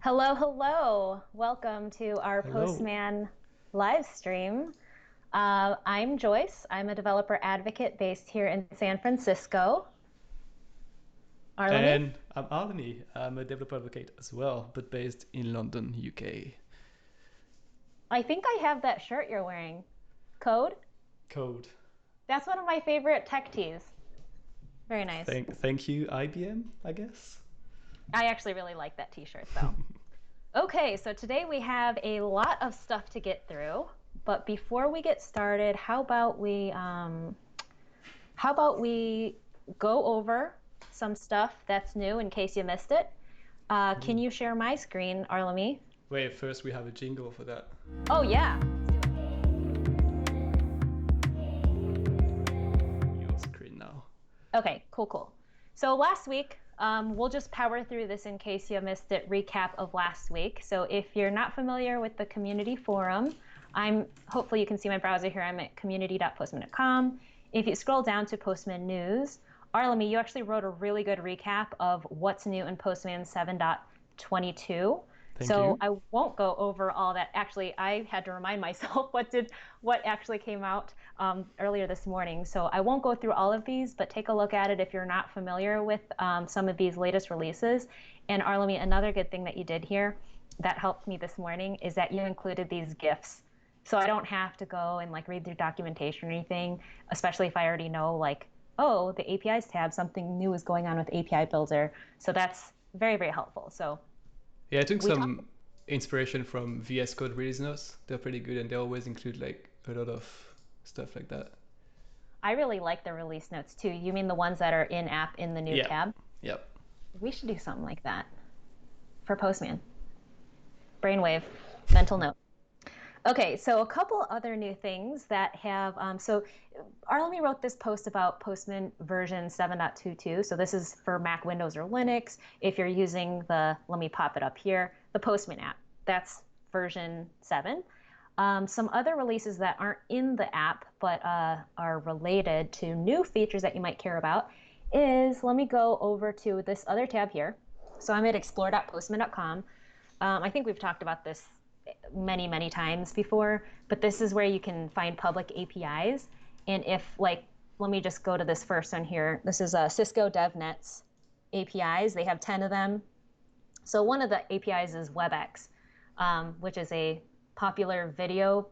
Hello, hello. Welcome to our Hello. Postman live stream. I'm Joyce. I'm a developer advocate based here in San Francisco. Arlemy? And I'm Alani. I'm a developer advocate as well, but based in London, UK. I think I have that shirt you're wearing. Code? Code. That's one of my favorite tech tees. Very nice. Thank you, IBM, I guess. I actually really like that t-shirt though. Okay, so today we have a lot of stuff to get through, but before we get started, how about we go over some stuff that's new in case you missed it? Can Ooh. you share my screen, Arlemy? Wait, first we have a jingle for that. Oh yeah, let's do it. Your screen now. Okay, cool, cool. So last week, we'll just power through this in case you missed it, recap of last week. So if you're not familiar with the community forum, hopefully you can see my browser here. I'm at community.postman.com. If you scroll down to Postman News, Arlemy, you actually wrote a really good recap of what's new in Postman 7.22. Thank So you. I won't go over all that. Actually, I had to remind myself what actually came out earlier this morning. So I won't go through all of these, but take a look at it if you're not familiar with some of these latest releases. And Arlemy, another good thing that you did here that helped me this morning is that you included these GIFs. So I don't have to go and like read through documentation or anything, especially if I already know like, oh, the APIs tab, something new is going on with API Builder. So that's very, very helpful. So Yeah, I took we talked. some inspiration from VS Code release notes. They're pretty good and they always include like a lot of stuff like that. I really like the release notes too. You mean the ones that are in app in the new Yeah. tab? Yep. We should do something like that for Postman. Brainwave, mental note. Okay, so a couple other new things that have, so Arlemy wrote this post about Postman version 7.22. So this is for Mac, Windows, or Linux. If you're using let me pop it up here, the Postman app, that's version 7. Some other releases that aren't in the app but are related to new features that you might care about is, let me go over to this other tab here. So I'm at explore.postman.com. I think we've talked about this many, many times before, but this is where you can find public APIs. And if like, let me just go to this first one here. This is Cisco DevNet's APIs. They have 10 of them. So one of the APIs is WebEx, which is a popular video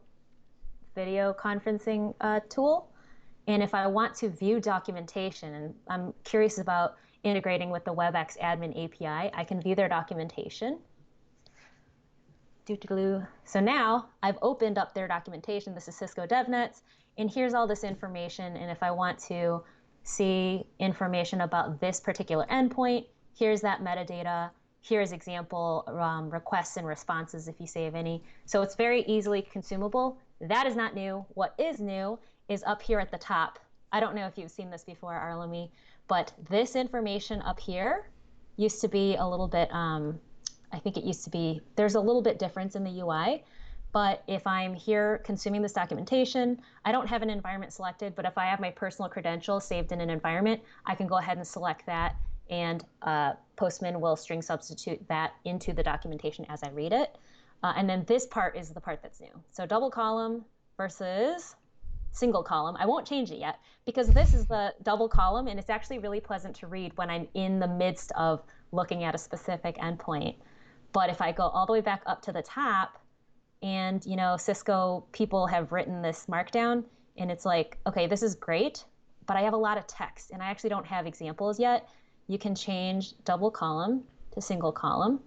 conferencing tool. And if I want to view documentation, and I'm curious about integrating with the WebEx admin API, I can view their documentation. So now I've opened up their documentation. This is Cisco DevNets, and here's all this information. And if I want to see information about this particular endpoint, here's that metadata. Here's example requests and responses if you save any. So it's very easily consumable. That is not new. What is new is up here at the top. I don't know if you've seen this before, Arlemy, but this information up here used to be a little bit, I think it used to be, there's a little bit difference in the UI. But if I'm here consuming this documentation, I don't have an environment selected, but if I have my personal credentials saved in an environment, I can go ahead and select that, and Postman will string substitute that into the documentation as I read it. And then this part is the part that's new. So double column versus single column. I won't change it yet because this is the double column, and it's actually really pleasant to read when I'm in the midst of looking at a specific endpoint. But if I go all the way back up to the top, and Cisco people have written this markdown, and it's like, okay, this is great, but I have a lot of text, and I actually don't have examples yet. You can change double column to single column.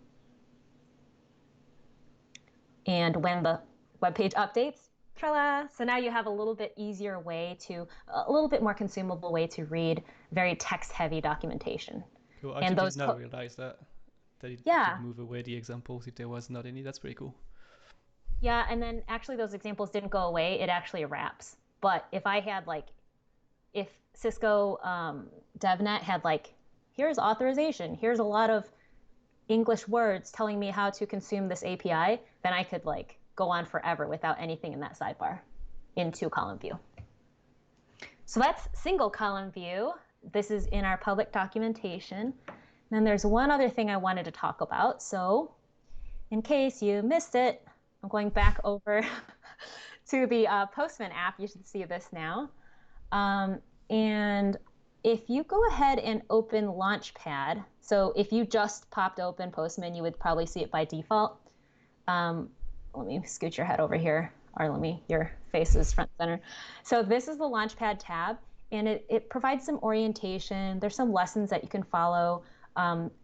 And when the web page updates, tra-la, so now you have a little bit easier way a little bit more consumable way to read very text-heavy documentation. Cool. I And actually did not realize that it could yeah, move away the examples if there was not any. That's pretty cool. yeah, and then actually those examples didn't go away. It actually wraps. But if I had like, if Cisco DevNet had like, here's authorization, here's a lot of English words telling me how to consume this API, then I could like go on forever without anything in that sidebar in two column view. So that's single column view. This is in our public documentation. Then there's one other thing I wanted to talk about. So in case you missed it, I'm going back over to the Postman app. You should see this now. And if you go ahead and open Launchpad, so if you just popped open Postman, you would probably see it by default. Let me scoot your head over here, or your face is front center. So this is the Launchpad tab, and it provides some orientation. There's some lessons that you can follow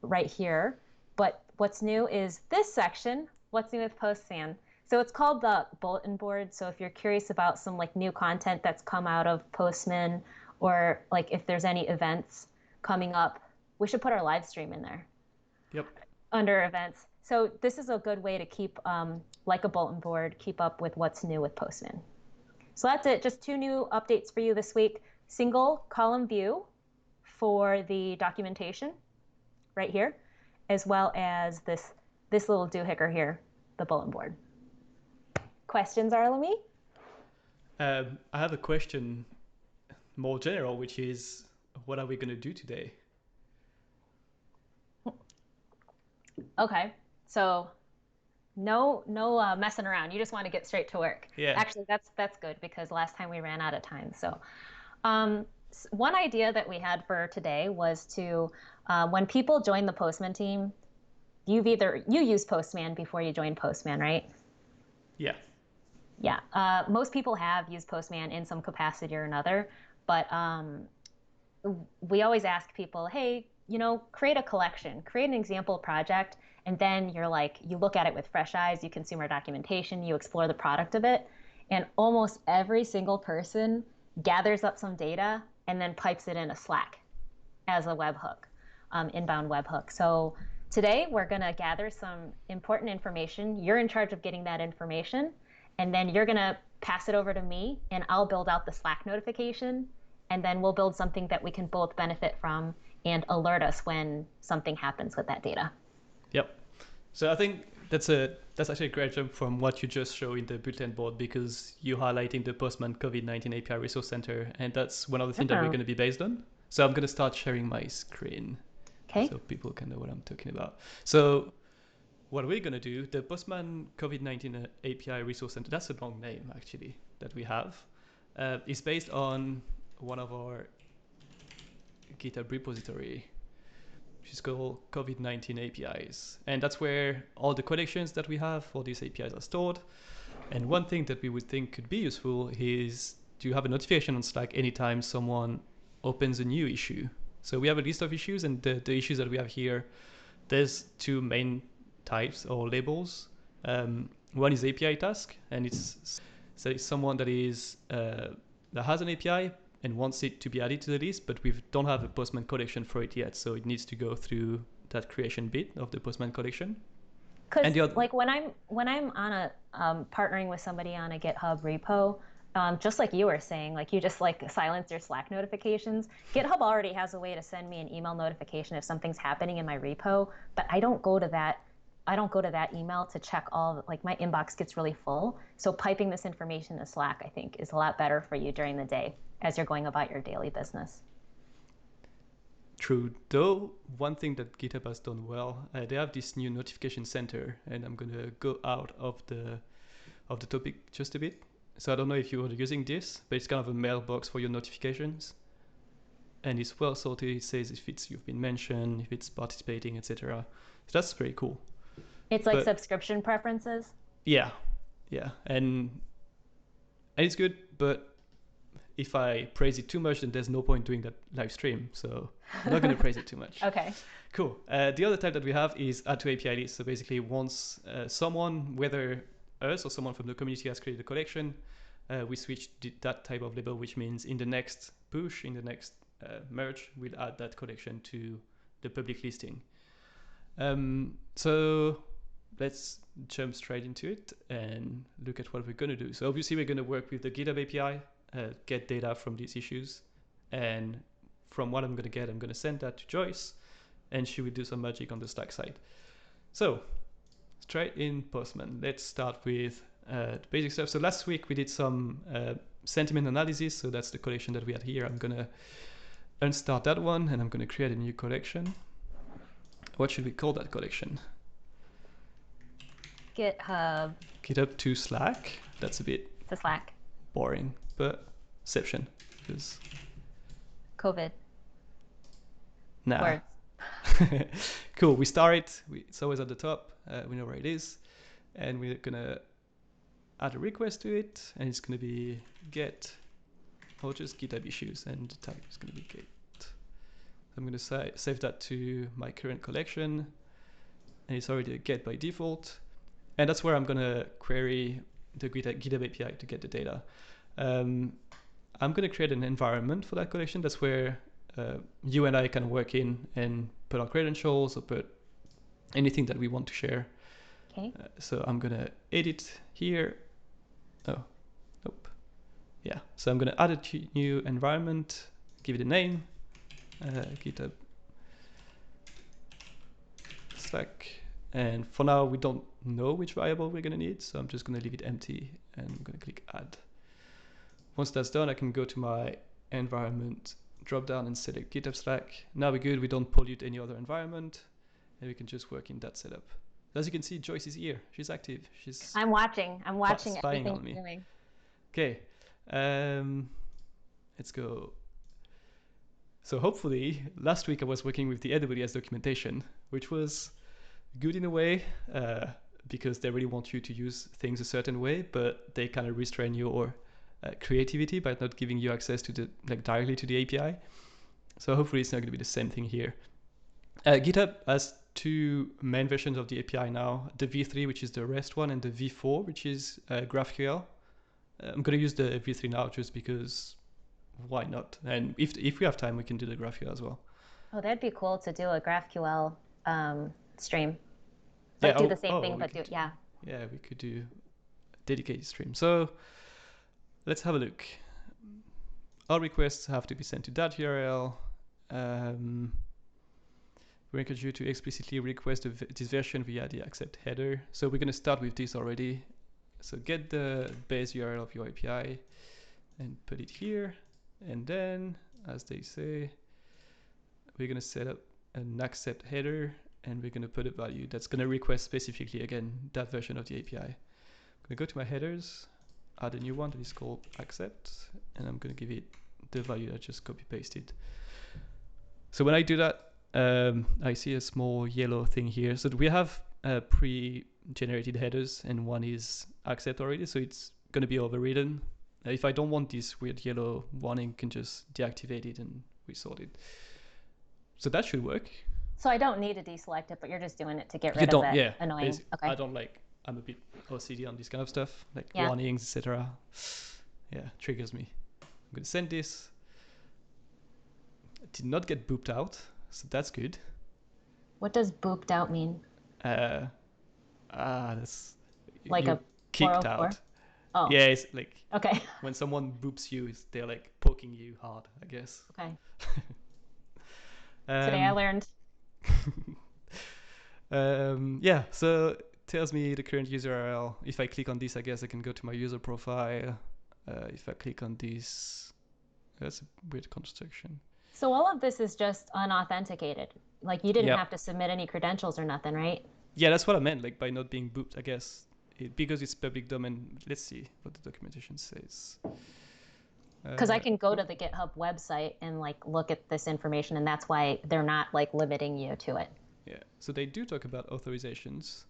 right here. But what's new is this section, what's new with Postman. So it's called the bulletin board. So if you're curious about some like new content that's come out of Postman, or like if there's any events coming up, we should put our live stream in there. Yep. Under events. So this is a good way to keep, like a bulletin board, keep up with what's new with Postman. So that's it. Just 2 new updates for you this week. Single column view for the documentation right here, as well as this little doohickey here, the bulletin board. Questions, Arlemy? I have a question more general, which is, what are we going to do today? Okay, so no messing around. You just want to get straight to work. Yeah. Actually, that's good because last time we ran out of time. So one idea that we had for today was to, when people join the Postman team, you use Postman before you join Postman, right? Yeah. Yeah. Most people have used Postman in some capacity or another, but we always ask people, hey, create a collection, create an example project, and then you look at it with fresh eyes, you consume our documentation, you explore the product of it, and almost every single person gathers up some data and then pipes it in a Slack as a webhook, inbound webhook. So today we're going to gather some important information. You're in charge of getting that information, and then you're going to pass it over to me, and I'll build out the Slack notification, and then we'll build something that we can both benefit from and alert us when something happens with that data. Yep. So I think that's actually a great jump from what you just showed in the bulletin board, because you're highlighting the Postman COVID-19 API Resource Center, and that's one of the things that we're going to be based on. So I'm going to start sharing my screen, so people can know what I'm talking about. So what we're going to do, the Postman COVID-19 API Resource Center, that's a long name actually that we have, is based on one of our GitHub repository, which is called COVID-19 APIs. And that's where all the collections that we have for these APIs are stored. And one thing that we would think could be useful is to have a notification on Slack anytime someone opens a new issue. So we have a list of issues, and the issues that we have here, there's 2 main types or labels. One is API task, and it's someone that has an API and wants it to be added to the list, but we don't have a Postman collection for it yet, so it needs to go through that creation bit of the Postman collection. Because like when I'm on a partnering with somebody on a GitHub repo, just like you were saying, like you just silence your Slack notifications. GitHub already has a way to send me an email notification if something's happening in my repo, but I don't go to that email to check my inbox gets really full. So piping this information to Slack, I think, is a lot better for you during the day as you're going about your daily business. True, though one thing that GitHub has done well, they have this new notification center, and I'm gonna go out of the topic just a bit. So I don't know if you are using this, but it's kind of a mailbox for your notifications, and it's well sorted. It says if you've been mentioned, if it's participating, etc. So that's pretty cool. It's like subscription preferences. Yeah, and it's good, but if I praise it too much, then there's no point doing that live stream. So I'm not going to praise it too much. Okay. Cool. The other type that we have is add to API list. So basically, once someone, whether us or someone from the community, has created a collection, we switch that type of label, which means in the next push, in the next merge, we'll add that collection to the public listing. So let's jump straight into it and look at what we're going to do. So obviously, we're going to work with the GitHub API. Get data from these issues, and from what I'm going to send that to Joyce, and she will do some magic on the Slack side. So straight in Postman, let's start with the basic stuff. So last week we did some sentiment analysis, so that's the collection that we had here. I'm going to unstart that one, and I'm going to create a new collection. What should we call that collection? GitHub. GitHub to Slack. That's a bit to Slack. boring, but exception because COVID. nah. Words. Cool. We start it. It's always at the top. We know where it is, and we're gonna add a request to it, and it's gonna be get or just GitHub issues, and the type is gonna be get. I'm gonna save that to my current collection, and it's already a get by default, and that's where I'm gonna query the GitHub API to get the data. I'm gonna create an environment for that collection. That's where you and I can work in and put our credentials or put anything that we want to share. Okay. So I'm gonna edit here. Oh, nope. Yeah. So I'm gonna add a new environment, give it a name, GitHub Slack. And for now, we don't know which variable we're gonna need, so I'm just gonna leave it empty, and I'm gonna click add. Once that's done, I can go to my environment drop down and select GitHub Slack. Now we're good. We don't pollute any other environment, and we can just work in that setup. As you can see, Joyce is here. She's active. I'm watching spying everything on me. you're doing. Okay, let's go. So hopefully, last week I was working with the AWS documentation, which was good in a way, because they really want you to use things a certain way, but they kind of restrain your creativity by not giving you access to the directly to the API. So hopefully it's not going to be the same thing here. GitHub has two main versions of the API now: the v3, which is the REST one, and the v4, which is GraphQL. I'm going to use the v3 now just because why not? And if we have time, we can do the GraphQL as well. Oh, that'd be cool to do a GraphQL stream. Like do the same thing, but yeah. Yeah, we could do a dedicated stream. So let's have a look. All requests have to be sent to that URL. We encourage you to explicitly request this version via the accept header. So we're going to start with this already. So get the base URL of your API and put it here. And then, as they say, we're going to set up an accept header, and we're going to put a value that's going to request specifically, again, that version of the API. I'm going to go to my headers, add a new one that is called accept, and I'm going to give it the value I just copy pasted. So when I do that, I see a small yellow thing here. So we have pre-generated headers, and one is accept already, so it's going to be overridden. If I don't want this weird yellow warning, I can just deactivate it and resort it. So that should work. So I don't need to deselect it, but you're just doing it to get rid of it. Yeah, annoying. Okay. I don't I'm a bit OCD on this kind of stuff, like warnings, etc. Yeah, triggers me. I'm going to send this. It did not get booped out, so that's good. What does booped out mean? That's like a kicked out. Oh. Yeah, it's like okay. When someone boops you, they're like poking you hard, I guess. Okay. Today I learned. Yeah, so it tells me the current user URL. If I click on this, I guess I can go to my user profile. If I click on this, that's a weird construction. So all of this is just unauthenticated. Like you didn't have to submit any credentials or nothing, right? Yeah, that's what I meant. Like by not being booped, I guess. Because it's public domain. Let's see what the documentation says. Because I can go to the GitHub website and like look at this information, and that's why they're not like limiting you to it. Yeah, so they do talk about authorizations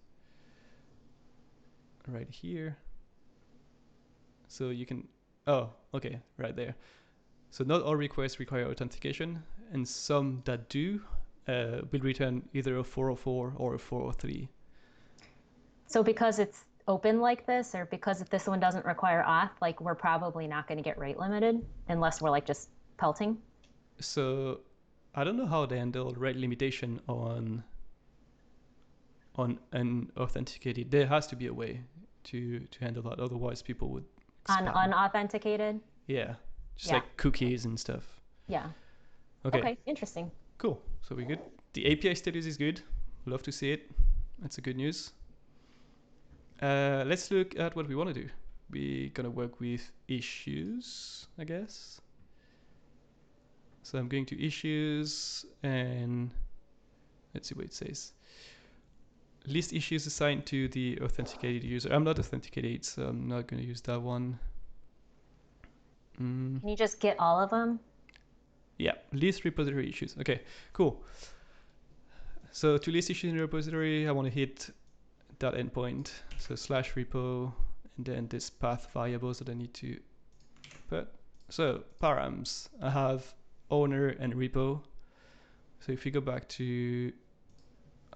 right here. So you can, okay, right there. So not all requests require authentication, and some that do will return either a 404 or a 403. So because it's open like this, or because this one doesn't require auth, like we're probably not going to get rate limited unless we're like just pelting. So I don't know how they handle rate limitation on an authenticated. There has to be a way to handle that. Otherwise, people would spam. On unauthenticated. Yeah, just like cookies and stuff. Yeah. Okay. Interesting. Cool. So we're good. The API status is good. Love to see it. That's a good news. Let's look at what we want to do. We're gonna work with issues, I guess. So I'm going to issues, and let's see what it says. list issues assigned to the authenticated user. I'm not authenticated, so I'm not going to use that one. Can you just get all of them? Yeah, list repository issues. Okay, cool. So to list issues in the repository, I want to hit that endpoint. So /repo, and then this path variables that I need to put. So params, I have owner and repo. So if we go back to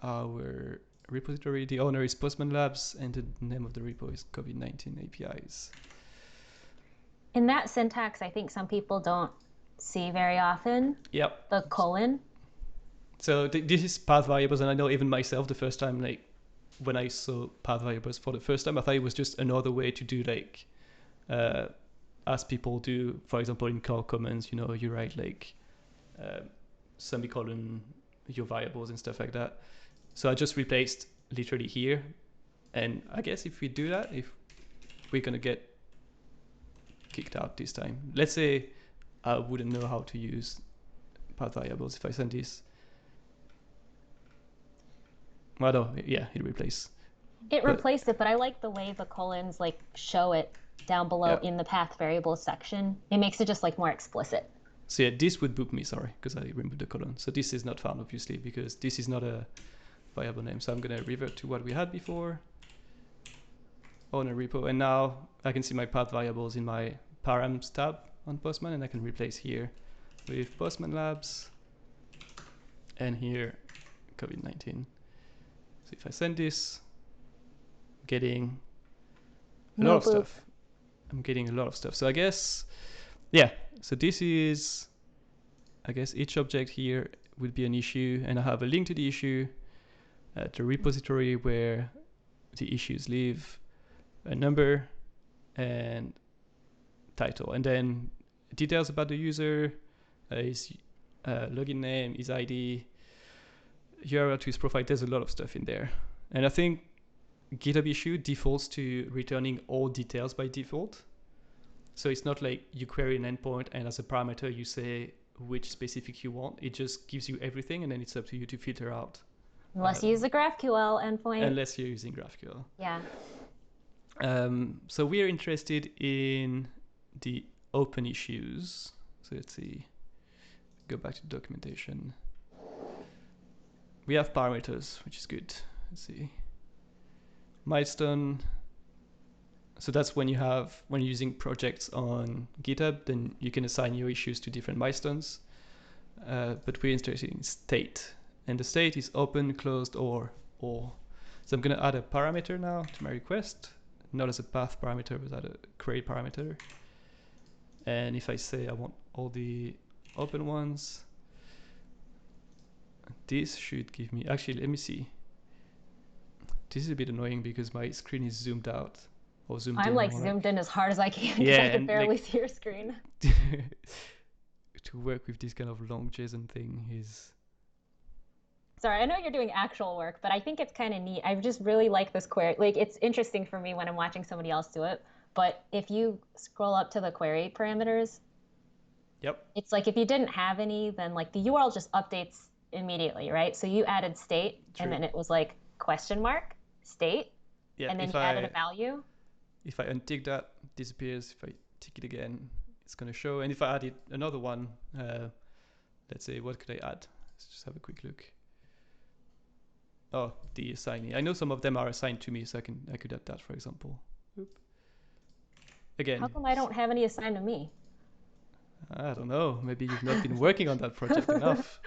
our repository, the owner is Postman Labs, and the name of the repo is COVID-19 APIs. In that syntax, I think some people don't see very often. Yep. The colon. So this is path variables, and I know even myself the first time, like when I saw path variables for the first time, I thought it was just another way to do like, as people do, for example, in core commands, you know, you write like semicolon your variables and stuff like that. So I just replaced literally here, and I guess if we do that, if we're gonna get kicked out this time. Let's say I wouldn't know how to use path variables if I send this. Well, no, yeah, it replaced. It replaced it, but I like the way the colons like show it down below in the path variables section. It makes it just like more explicit. So yeah, this would book me, sorry, because I removed the colon. So this is not found, obviously, because this is not a variable name. So I'm going to revert to what we had before. Owner repo, and now I can see my path variables in my params tab on Postman, and I can replace here with Postman Labs, and here COVID-19. So if I send this, I'm getting a lot of stuff. I'm getting a lot of stuff. So I guess, yeah, so this is, I guess each object here would be an issue, and I have a link to the issue, the repository where the issues live, a number, and title, and then details about the user, his login name, his ID, URL to his profile. There's a lot of stuff in there, and I think GitHub issue defaults to returning all details by default. So it's not like you query an endpoint and as a parameter you say which specific you want. It just gives you everything, and then it's up to you to filter out. Unless you use a GraphQL endpoint. Unless you're using GraphQL. Yeah. So we're interested in the open issues. So let's see. Go back to the documentation. We have parameters, which is good. Let's see. Milestone. So that's when you're using projects on GitHub, then you can assign your issues to different milestones. But we're interested in state, and the state is open, closed, or all. So I'm going to add a parameter now to my request, not as a path parameter, but as a query parameter. And if I say I want all the open ones, this should give me, actually, let me see. This is a bit annoying because my screen is zoomed out. I'm like zoomed in as hard as I can because I can barely see your screen. To work with this kind of long JSON thing is... Sorry, I know you're doing actual work, but I think it's kind of neat. I just really like this query. Like, it's interesting for me when I'm watching somebody else do it. But if you scroll up to the query parameters, it's like if you didn't have any, then like the URL just updates immediately, right? So you added state, and then it was like question mark, state, and then you added a value. If I untick that, it disappears. If I tick it again, it's going to show. And if I added another one, let's say, what could I add? Let's just have a quick look. Oh, the assignee. I know some of them are assigned to me, so I could add that, for example. Oop. Again. How come I don't have any assigned to me? I don't know. Maybe you've not been working on that project enough.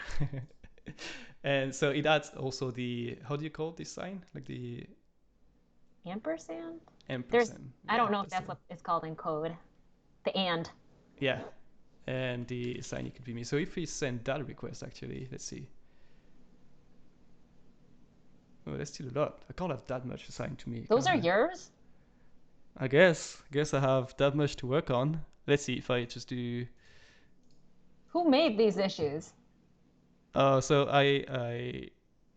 And so it adds also the, how do you call this sign? Like the... Ampersand? Ampersand. I don't know if that's what it's called in code. The and. Yeah. And the assignee could be me. So if we send that request, actually, let's see. Oh, that's still a lot. I can't have that much assigned to me. Those are yours? I guess I have that much to work on. Let's see if I just do... Who made these issues? So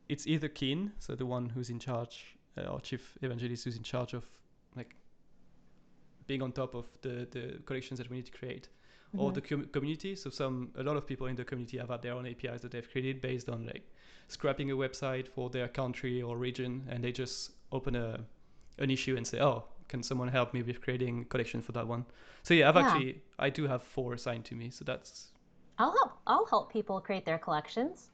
it's either Keen, so the one who's in charge, our chief evangelist who's in charge of like being on top of the collections that we need to create, or the community. So a lot of people in the community have had their own APIs that they've created based on like scrapping a website for their country or region, and they just open an issue and say, oh, can someone help me with creating a collection for that one? So yeah, I do have 4 assigned to me. So that's. I'll help people create their collections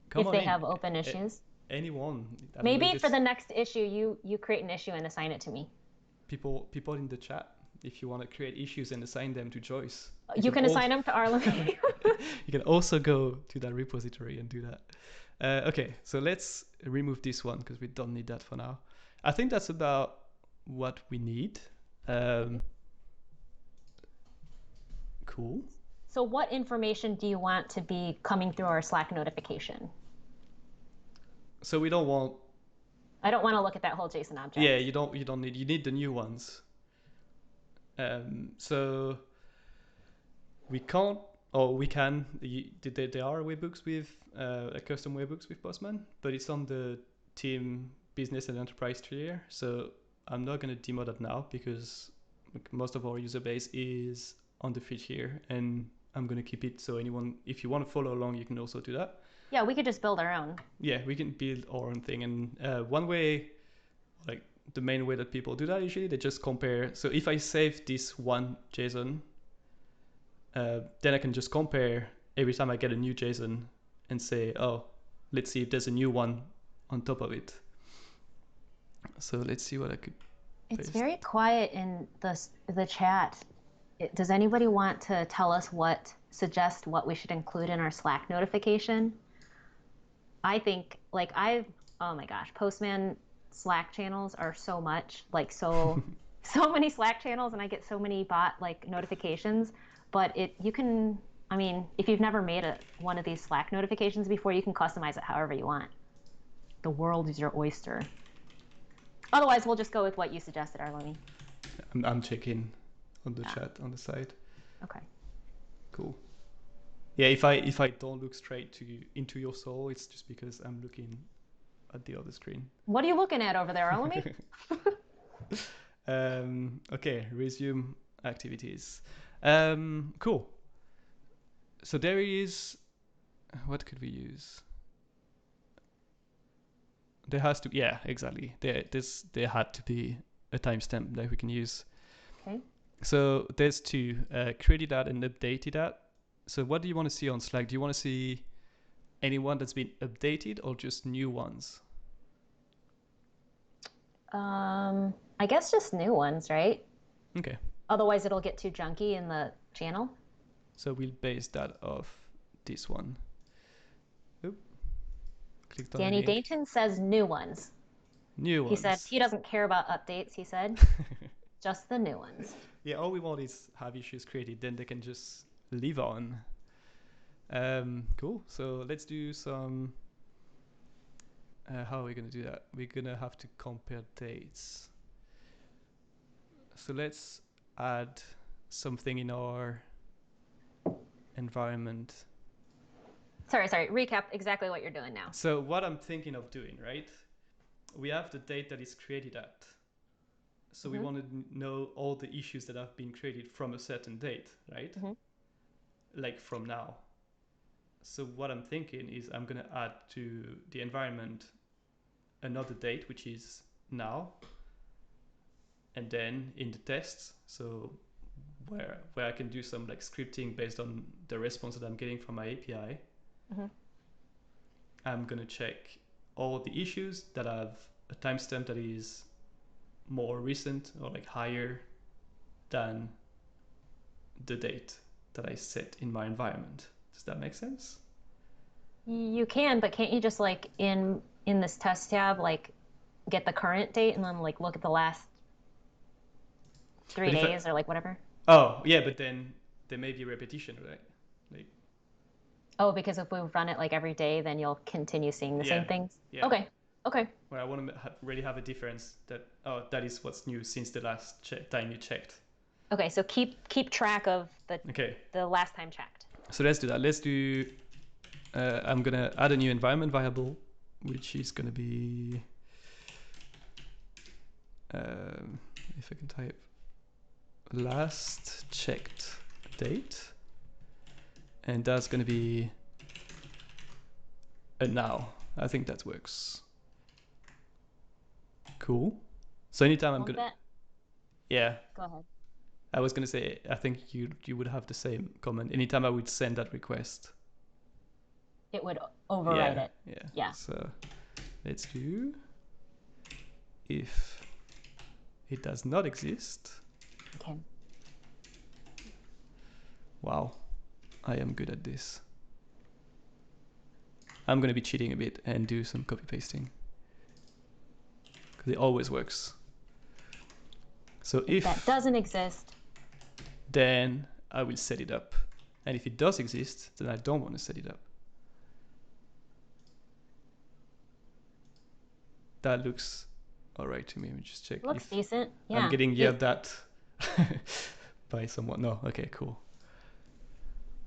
Come if on they in. have open issues. Anyone. Maybe for the next issue, you create an issue and assign it to me. People in the chat, if you want to create issues and assign them to Joyce. You can assign them to Arlene. You can also go to that repository and do that. Okay, so let's remove this one because we don't need that for now. I think that's about what we need. Cool. So what information do you want to be coming through our Slack notification? So we don't want. I don't want to look at that whole JSON object. Yeah, you need the new ones. So we can't, or we can. There are webbooks with custom webbooks with Postman, but it's on the team business and enterprise tier. So I'm not going to demo that now because most of our user base is on the free tier, and I'm going to keep it so anyone, if you want to follow along, you can also do that. Yeah, we could just build our own. Yeah, we can build our own thing. And one way, like the main way that people do that usually, they just compare. So if I save this one JSON, then I can just compare every time I get a new JSON and say, oh, let's see if there's a new one on top of it. So let's see what I could paste. It's very quiet in the chat. Does anybody want to tell us suggest what we should include in our Slack notification? I think oh my gosh, Postman Slack channels are so much, so many Slack channels, and I get so many bot notifications. But if you've never made one of these Slack notifications before, you can customize it however you want. The world is your oyster. Otherwise, we'll just go with what you suggested, Arlene. I'm checking on the chat on the side. Okay. Cool. Yeah, if I don't look straight into your soul, it's just because I'm looking at the other screen. What are you looking at over there, Arlene? Okay, resume activities. Cool. So there is, what could we use? There has to, yeah, exactly. There had to be a timestamp that we can use. Okay. So there's 2, created that and updated that. So what do you want to see on Slack? Do you want to see anyone that's been updated or just new ones? I guess just new ones, right? Okay. Otherwise, it'll get too junky in the channel. So we'll base that off this one. Oop. Clicked on Danny Dayton says new ones. New ones. He said he doesn't care about updates, he said. Just the new ones. Yeah, all we want is have issues created, then they can just live on. Cool. So let's do some. How are we going to do that? We're going to have to compare dates. So let's add something in our environment. Sorry. Recap exactly what you're doing now. So what I'm thinking of doing, right? We have the date that is created at. So we want to know all the issues that have been created from a certain date, right? Like from now. So what I'm thinking is I'm going to add to the environment another date, which is now. And then in the tests, so where I can do some scripting based on the response that I'm getting from my API, I'm going to check all the issues that have a timestamp that is more recent or higher than the date that I set in my environment. Does that make sense? You can, but can't you just in this test tab get the current date and then look at the last 3 days or whatever? Oh yeah, but then there may be repetition, right? Oh, because if we run it every day, then you'll continue seeing the same things? Yeah. Okay. Where I want to really have a difference that is what's new since the last time you checked. Okay, so keep track of the last time checked. So let's do that. Let's do, I'm going to add a new environment variable, which is going to be, if I can type, last checked update, and that's going to be a now. I think that works. Cool. So anytime I'm gonna, yeah. Go ahead. I was gonna say, I think you would have the same comment. Anytime I would send that request, it would override it. Yeah. So let's do if it does not exist. Okay. Wow, I am good at this. I'm gonna be cheating a bit and do some copy pasting because it always works. So if that doesn't exist, then I will set it up. And if it does exist, then I don't want to set it up. That looks all right to me. Let me just check. Looks decent. Yeah. I'm getting yelled at by someone. No, okay, cool.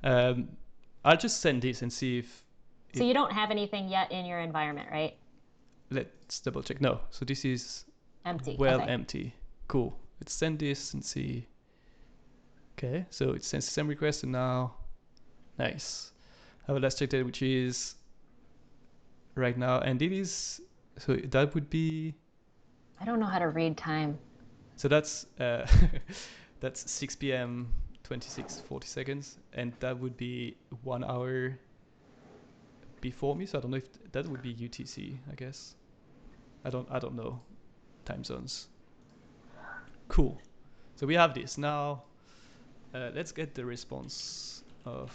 I'll just send this and see if... So you don't have anything yet in your environment, right? Let's double check. No, so this is empty. Well, okay. Empty. Cool. Let's send this and see. Okay, so it sends the same request and now, nice. I have a last check date, which is right now, and it is, so that would be... I don't know how to read time. So that's that's 6 p.m. 26:40 seconds, and that would be 1 hour before me. So I don't know if that would be UTC. I guess I don't know time zones. Cool. So we have this now. Let's get the response of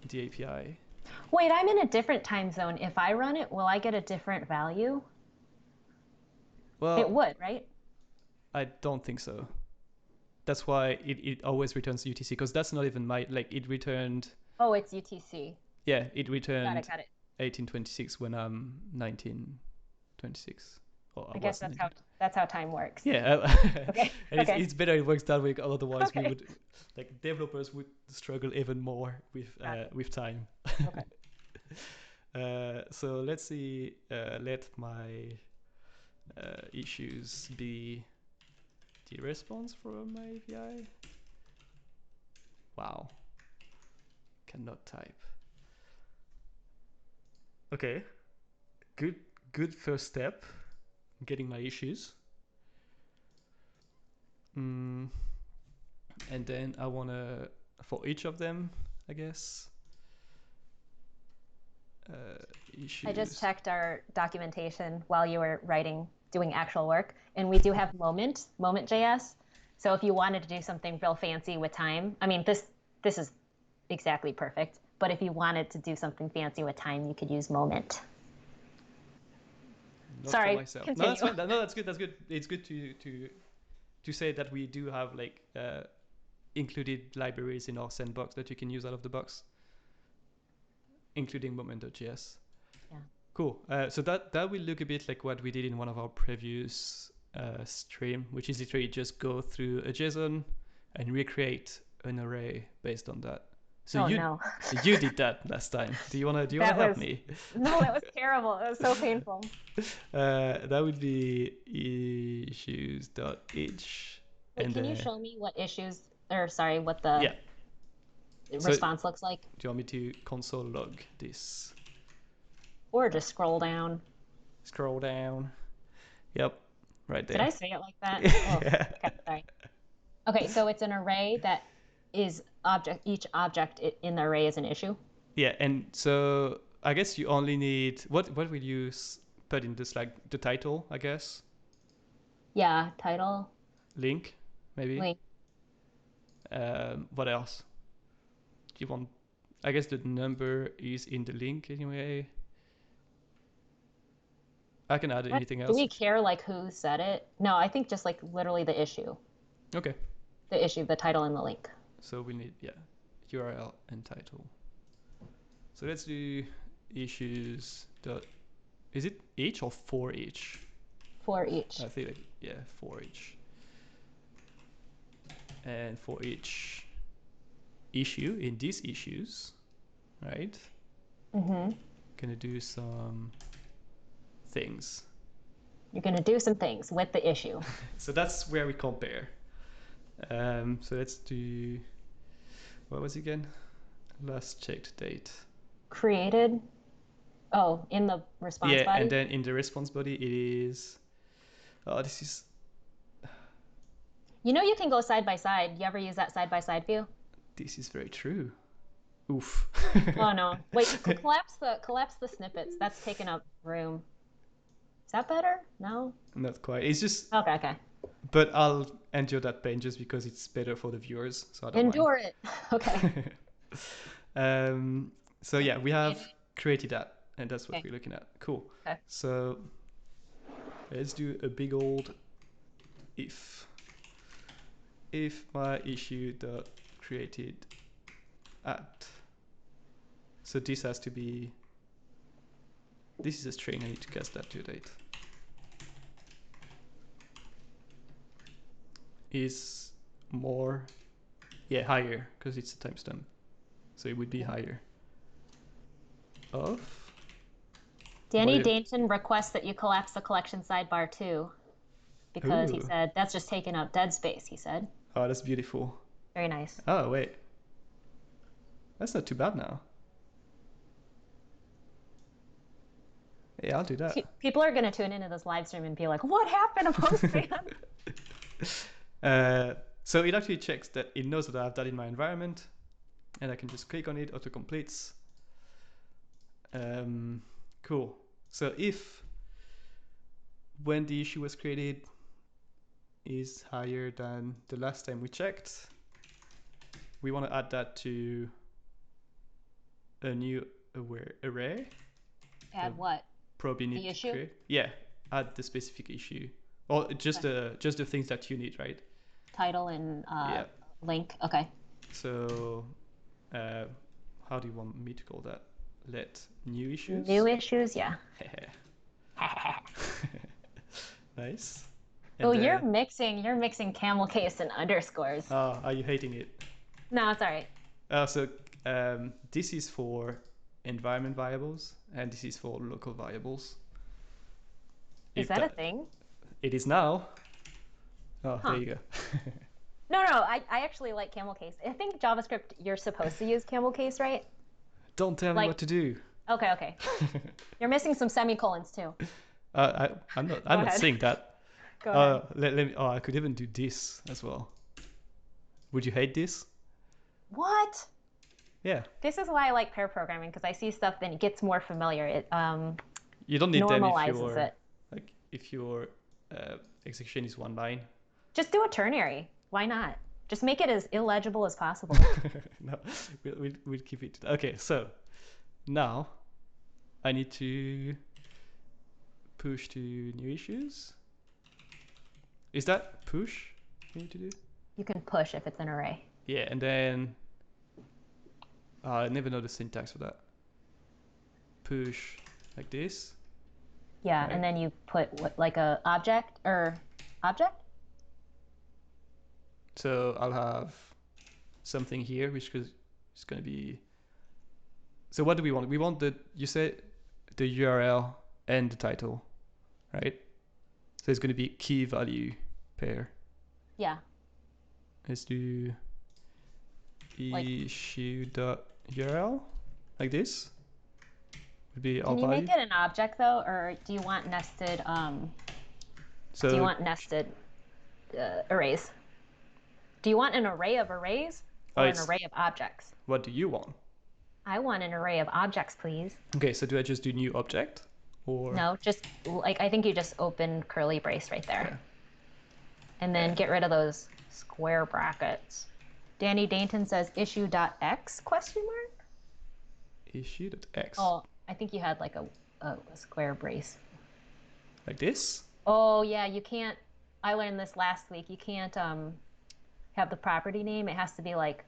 the API. Wait, I'm in a different time zone. If I run it, will I get a different value? Well, it would, right? I don't think so. That's why it always returns UTC, because that's not even my, like, it returned... Oh, it's UTC. Yeah, it returned got it. 1826 when I'm 1926. I guess that's how time works. Yeah. Okay. And it's better it works that way, otherwise we would, like, developers would struggle even more with time. Okay. So let's see, let my issues be the response from my API. Wow. Cannot type. Okay. Good first step. Getting my issues. And then I want to, for each of them, I guess. Issues. I just checked our documentation while you were doing actual work, and we do have Moment.js. So if you wanted to do something real fancy with time, I mean, this is exactly perfect. But if you wanted to do something fancy with time, you could use Moment. Not Sorry, for myself. continue. No, that's fine. No, that's good. That's good. It's good to say that we do have, like, included libraries in our sandbox that you can use out of the box, including Moment.js. Yeah. Cool. So that will look a bit like what we did in one of our previous stream, which is literally just go through a JSON and recreate an array based on that. So you did that last time. Do you wanna help me? No, that was terrible. It was so painful. That would be issues.h. Wait, can you show me what what the response looks like? Do you want me to console log this? Or just scroll down. Scroll down. Yep, right there. Did I say it like that? Oh, okay, sorry. Okay, so it's an array that is each object in the array is an issue. Yeah, and so I guess you only need what will you put in this, like the title, I guess? Yeah, title. Link, maybe. Link. What else? Do you want? I guess the number is in the link anyway. I can add anything else. Do we care like who said it? No, I think just like literally the issue. Okay. The issue, the title, and the link. So we need, URL and title. So let's do issues. Is it each or for each? For each. I think, for each. And for each issue in these issues, right? Mm-hmm. Gonna do some things. You're gonna do some things with the issue. So that's where we compare. So let's do, What was it again? Last checked date. Created. Oh, in the response body? And then in the response body, it is... Oh, this is... You know you can go side by side. You ever use that side by side view? This is very true. Oof. Oh no. Wait, collapse the snippets. That's taking up room. Is that better? No? Not quite. It's just... Okay. But I'll endure that pain just because it's better for the viewers. So I don't Endure it. Okay. So yeah, we have created that, and that's what Okay. we're looking at. Cool. Okay. So let's do a big old if. If my issue dot created at. So this has to be. This is a string. I need to cast that to date. Is more, yeah, higher because it's a timestamp. So it would be higher. Of. Danny Dainton requests that you collapse the collection sidebar too, because he said that's just taking up dead space. He said. Oh, that's beautiful. Very nice. Oh wait, that's not too bad now. Yeah, I'll do that. People are gonna tune into this live stream and be like, "What happened to Postman?" So it actually checks that it knows that I have that in my environment, and I can just click on it, auto completes. Cool. So if when the issue was created is higher than the last time we checked, we want to add that to a new array. Add what? Probably need the issue? Create. Yeah, add the specific issue, or just the things that you need, right? Title and link. Okay. So, how do you want me to call that? Let new issues. New issues, yeah. Nice. And you're mixing camel case and underscores. Oh, are you hating it? No, it's all right. So this is for environment variables, and this is for local variables. Is that a thing? It is now. Oh, there you go. No, I actually like camel case. I think JavaScript, you're supposed to use camel case, right? Don't tell me what to do. Okay. You're missing some semicolons too. I'm not saying that. Go ahead. Let me. Oh, I could even do this as well. Would you hate this? What? Yeah. This is why I like pair programming, because I see stuff then it gets more familiar. It you don't need normalizes them if your execution is one line. Just do a ternary. Why not? Just make it as illegible as possible. No, we'll keep it. Okay, so now I need to push to new issues. Is that push you need to do? You can push if it's an array. Yeah, and then I never know the syntax for that. Push like this. Yeah, right? And then you put like a object or object. So I'll have something here, which is going to be. So what do we want? We want you said the URL and the title, right? So it's going to be key value pair. Yeah. Let's do issue.url like this. Would be all value. Can you value. make it an object though, or do you want nested? Do you want nested arrays? Do you want an array of arrays or an array of objects? What do you want? I want an array of objects, please. Okay, so do I just do new object? Or no, just like I think you just open curly brace right there. Okay. And then get rid of those square brackets. Danny Dainton says issue.x ? Issue.x. Oh, I think you had like a square brace. Like this? Oh yeah, you can't. I learned this last week. You can't have the property name. It has to be like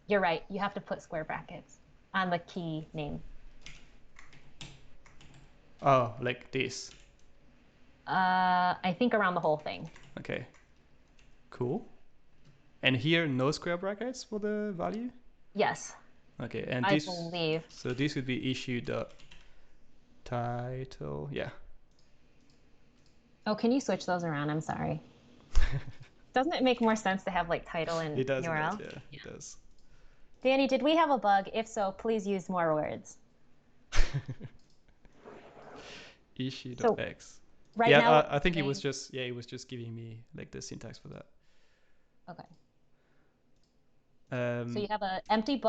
you're right. You have to put square brackets on the key name. Oh, like this. I think around the whole thing. Okay. Cool. And here, no square brackets for the value? Yes. Okay, and I believe. So this would be issue.title. Yeah. Oh, can you switch those around? I'm sorry. Doesn't it make more sense to have like title and it does, URL? It does. Danny, did we have a bug? If so, please use more words. So issue.x. right Yeah, now, I think it was just giving me like the syntax for that. okay. So you Um, have an empty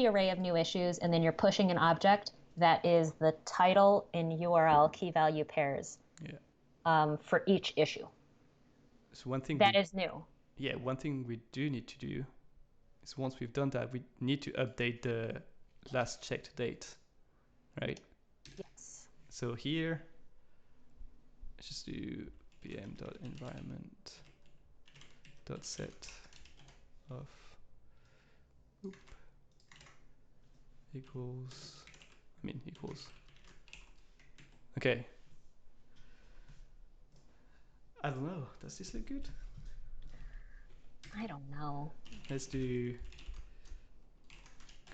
array of new issues, and then you're pushing an object that is the title and URL key value pairs yeah. for each issue. So one thing That is new. yeah, one thing we do need to do is once we've done that, we need to update the last checked date, right? Yes. So here, let's just do pm.environment.set of equals, equals. Okay. I don't know. Does this look good? I don't know. Let's do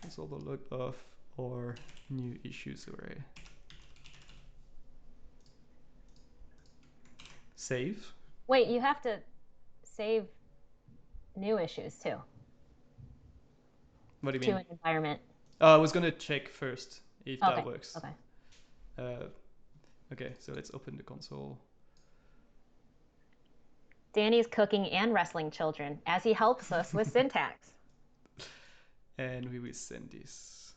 console log of or new issues array. Save. Wait, you have to save new issues too. What do you to mean? an environment. I was gonna check first if Okay. that works. Okay. Okay, so let's open the console. Danny's cooking and wrestling children as he helps us with syntax. And we will send this.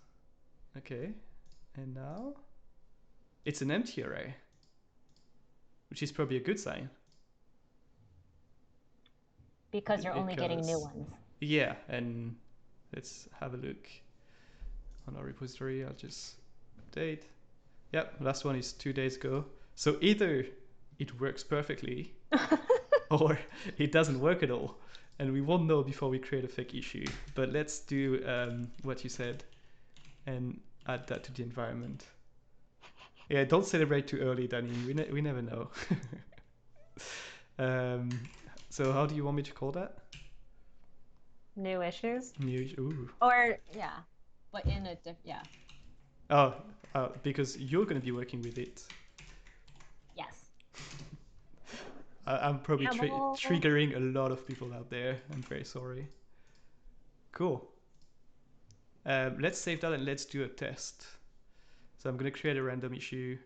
Okay, and now it's an empty array, which is probably a good sign. Because you're only getting new ones. Yeah, and let's have a look on our repository. I'll just update. Yep, last one is 2 days ago. So either it works perfectly or it doesn't work at all. And we won't know before we create a fake issue. But let's do what you said and add that to the environment. Yeah, don't celebrate too early, Danny. We never know. So how do you want me to call that? New issues? Ooh. Or, yeah, but in a yeah. Oh, because you're going to be working with it. Yes. I'm probably triggering a lot of people out there. I'm very sorry. Cool. Let's save that and let's do a test. So I'm going to create a random issue.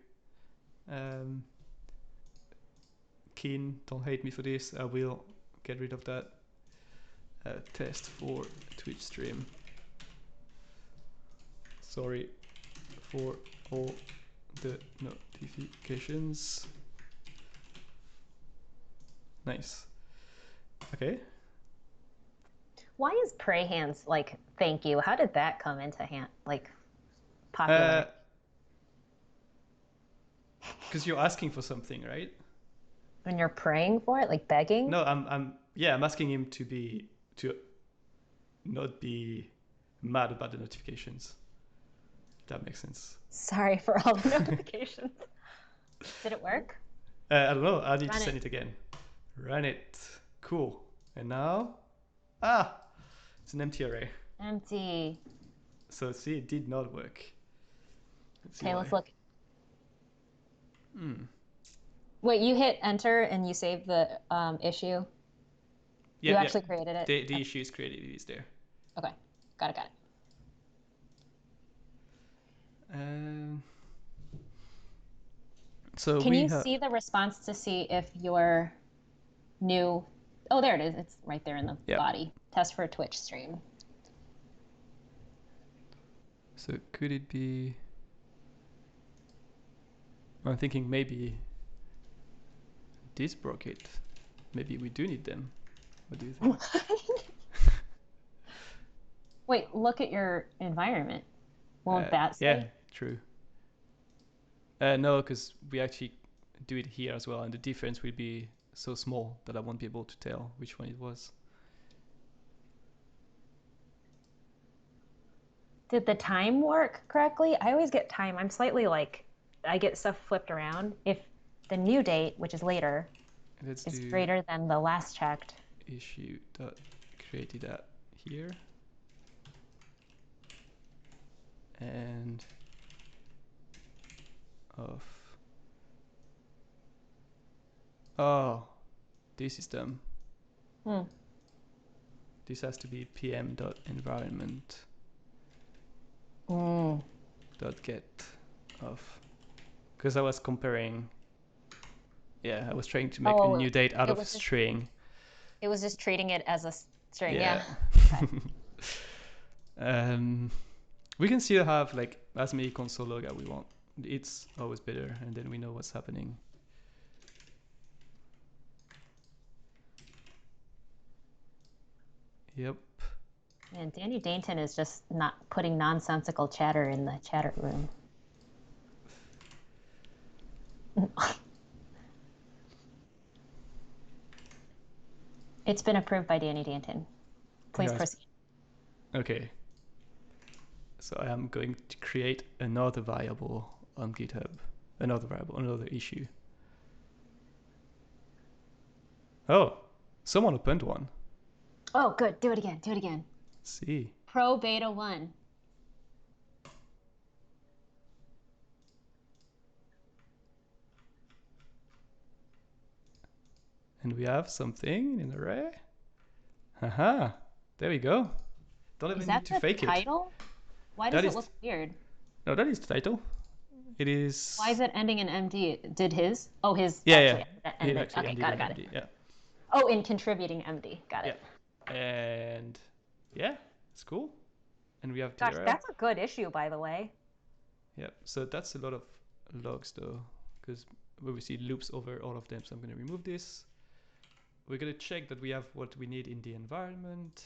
Keen, don't hate me for this. I will get rid of that. Test for Twitch stream. Sorry for all the notifications. Nice. Okay. Why is pray hands like thank you? How did that come into popular? Because you're asking for something, right? When you're praying for it, like begging? No, I'm asking him to not be mad about the notifications. That makes sense. Sorry for all the notifications. Did it work? I don't know. I need to send it again. Run it. Cool. And now, it's an empty array. Empty. So see, it did not work. Let's look. Wait, you hit enter and you saved the issue? Yeah, you actually created it? The issue is created. It is there. Okay. Got it. So can you see the response to see if your new... Oh, there it is. It's right there in the body. Test for a Twitch stream. So could it be... I'm thinking maybe this broke it. Maybe we do need them. What do you think? Wait, look at your environment. Won't that say? Yeah, true. No, because we actually do it here as well, and the difference will be so small that I won't be able to tell which one it was. Did the time work correctly? I always get time. I'm slightly I get stuff flipped around. If the new date, which is later, is greater than the last checked. Issue dot created at here. And of... Oh, this is them. This has to be pm.environment. dot get of, because I was comparing. Yeah, I was trying to make a new date out of a string. It was just treating it as a string. Yeah. We can still have like as many console log as we want. It's always better, and then we know what's happening. Yep. And Danny Dainton is just not putting nonsensical chatter in the chatter room. It's been approved by Danny Dainton. Please proceed. Okay. So I am going to create another variable on GitHub. Another issue. Oh, someone opened one. Oh, good. Do it again. Let's see. Pro beta 1. And we have something in an array. Haha. There we go. Don't even need to fake it. Is that the title? Why does it look weird? No, that is the title. It is. Why is it ending in MD? Did his? Oh, his. Yeah. Okay, got it. Yeah. Oh, in contributing MD. Got it. Yeah. And yeah, it's cool. And we have. Gosh, that's a good issue, by the way. Yeah. So that's a lot of logs though, because we see loops over all of them. So I'm going to remove this. We're going to check that we have what we need in the environment.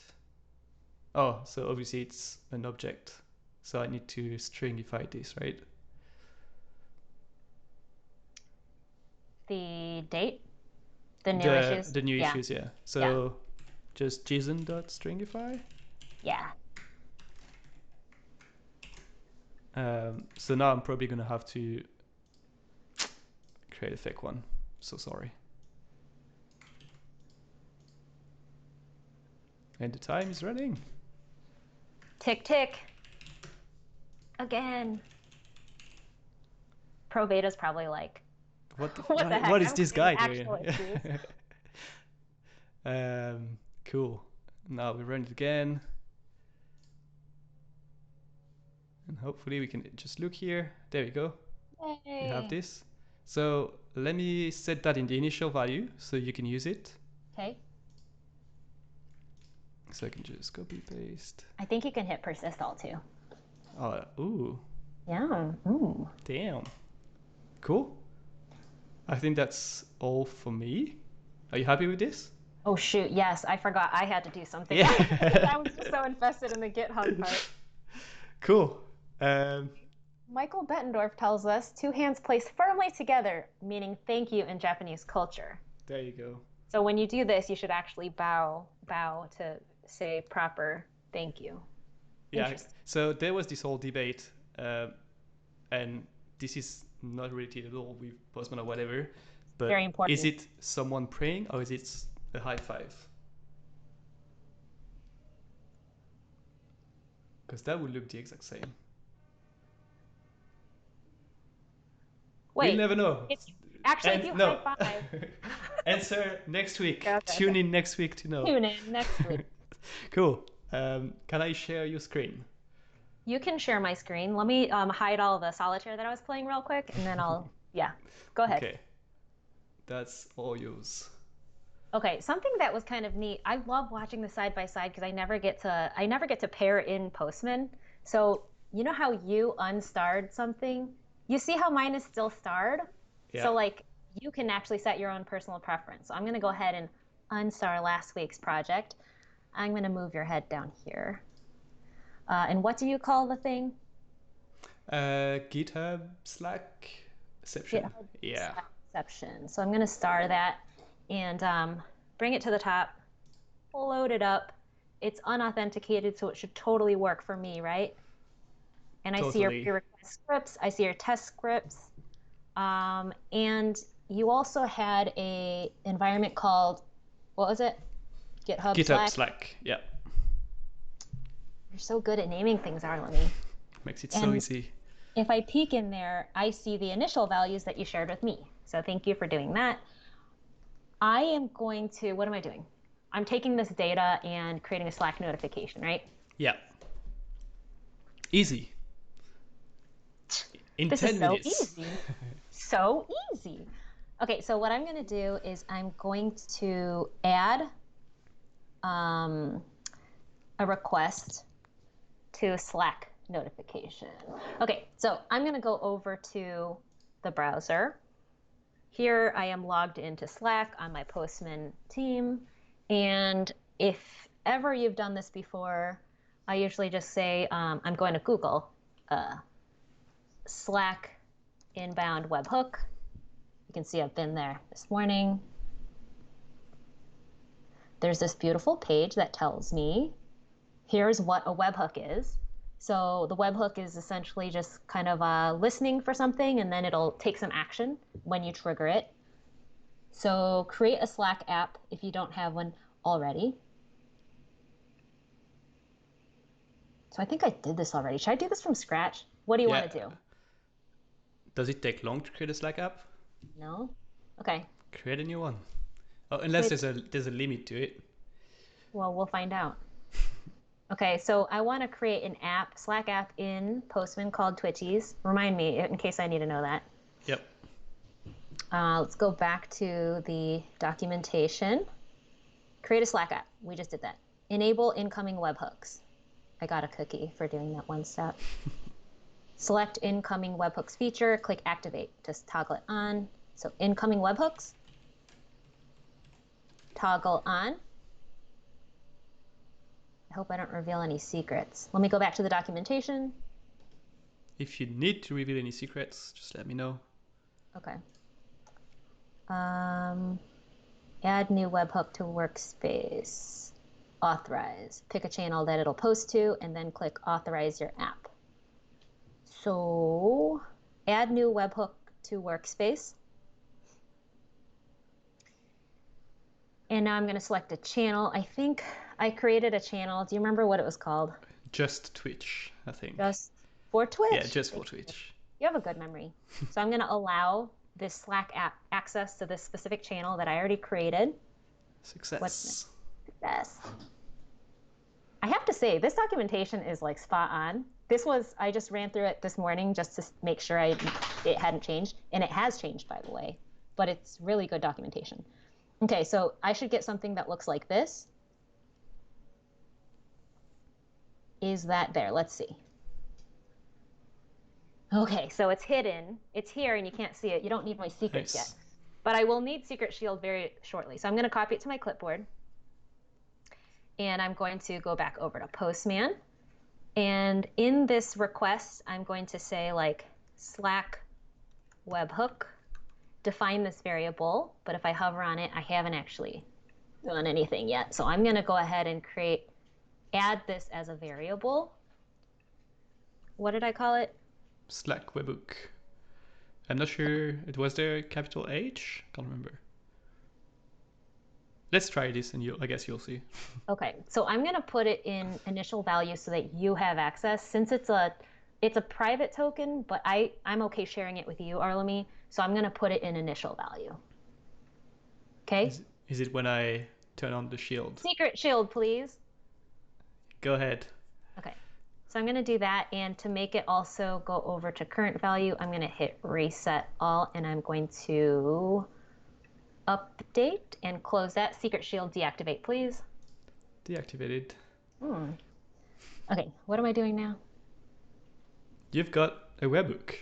Oh, so obviously it's an object. So I need to stringify this, right? The date? The new issues? The new issues, yeah. So just JSON.stringify? Yeah. So now I'm probably going to have to create a fake one. So sorry. And the time is running. Tick, tick. Again. Pro beta's probably like, what the heck? What is this guy doing? Cool. Now we run it again. And hopefully we can just look here. There we go. Yay. We have this. So let me set that in the initial value so you can use it. Okay. So I can just copy paste. I think you can hit persist all too. Oh, ooh. Yeah. Ooh. Damn. Cool. I think that's all for me. Are you happy with this? Oh shoot, yes, I forgot I had to do something. Yeah. I was just so invested in the GitHub part. Cool. Michael Bettendorf tells us 2 hands placed firmly together, meaning thank you in Japanese culture. There you go. So when you do this, you should actually bow to say proper thank you. Yeah. So there was this whole debate, and this is not related at all with Postman or whatever, but very important. Is it someone praying or is it a high five? Because that would look the exact same. Wait, we'll never know. Actually, if you high five. Answer next week. Tune in next week to know. Tune in next week. Cool. Can I share your screen? You can share my screen. Let me hide all the solitaire that I was playing real quick, and then I'll, go ahead. Okay. That's all yours. Okay, something that was kind of neat. I love watching the side by side because I never get to pair in Postman. So you know how you unstarred something? You see how mine is still starred? Yeah. So like you can actually set your own personal preference. So I'm going to go ahead and unstar last week's project. I'm going to move your head down here. And what do you call the thing? GitHub Slack exception. Yeah. Exception. So I'm going to star that and bring it to the top, load it up. It's unauthenticated, so it should totally work for me, right? And I see your request scripts. I see your test scripts. And you also had a environment called, what was it? GitHub Slack. Yeah. You're so good at naming things, Arlemy. Makes it so easy. If I peek in there, I see the initial values that you shared with me. So thank you for doing that. I am going to, what am I doing? I'm taking this data and creating a Slack notification, right? Yeah. Easy. In This 10 is so minutes. easy. So easy. Okay, so what I'm going to do is I'm going to add a request to Slack notification. Okay, so I'm going to go over to the browser. Here I am logged into Slack on my Postman team. And if ever you've done this before, I usually just say, I'm going to Google Slack inbound webhook. You can see I've been there this morning. There's this beautiful page that tells me here's what a webhook is. So the webhook is essentially just kind of listening for something, and then it'll take some action when you trigger it. So create a Slack app if you don't have one already. So I think I did this already. Should I do this from scratch? What do you want to do? Does it take long to create a Slack app? No? Okay. Create a new one. Oh, unless there's a limit to it. Well, we'll find out. Okay, so I want to create an app, Slack app in Postman called Twitchies. Remind me in case I need to know that. Yep. Let's go back to the documentation. Create a Slack app. We just did that. Enable incoming webhooks. I got a cookie for doing that one step. Select incoming webhooks feature. Click activate to toggle it on. So incoming webhooks. Toggle on. I hope I don't reveal any secrets. Let me go back to the documentation. If you need to reveal any secrets, just let me know. Okay. Add new webhook to workspace. Authorize. Pick a channel that it'll post to, and then click authorize your app. So add new webhook to workspace. And now I'm going to select a channel. I think I created a channel. Do you remember what it was called? Just Twitch, I think. Just for Twitch? Yeah, just for Twitch. You have a good memory. So I'm going to allow this Slack app access to this specific channel that I already created. Success. Success. I have to say, this documentation is like spot on. I just ran through it this morning just to make sure it hadn't changed. And it has changed, by the way. But it's really good documentation. Okay, so I should get something that looks like this. Is that there? Let's see. Okay, so it's hidden. It's here and you can't see it. You don't need my secrets yet. But I will need Secret Shield very shortly. So I'm going to copy it to my clipboard. And I'm going to go back over to Postman. And in this request, I'm going to say like Slack webhook. Define this variable, but if I hover on it, I haven't actually done anything yet. So I'm going to go ahead and add this as a variable. What did I call it? Slack webhook. I'm not sure. It was there capital H? Can't remember. Let's try this and I guess you'll see. Okay, so I'm going to put it in initial value so that you have access. Since it's a private token, but I'm okay sharing it with you, Arlemy. So I'm going to put it in initial value. Okay? Is it when I turn on the shield? Secret shield, please. Go ahead. Okay. So I'm going to do that. And to make it also go over to current value, I'm going to hit reset all. And I'm going to update and close that. Secret shield deactivate, please. Deactivated. Okay. What am I doing now? You've got a webhook.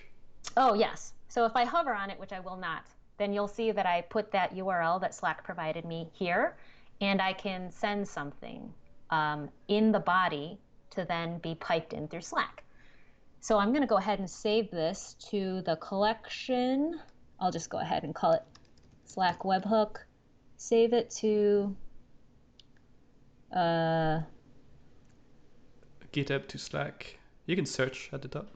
Oh, yes. So if I hover on it, which I will not, then you'll see that I put that URL that Slack provided me here, and I can send something in the body to then be piped in through Slack. So I'm going to go ahead and save this to the collection. I'll just go ahead and call it Slack webhook. Save it to GitHub to Slack. You can search at the top.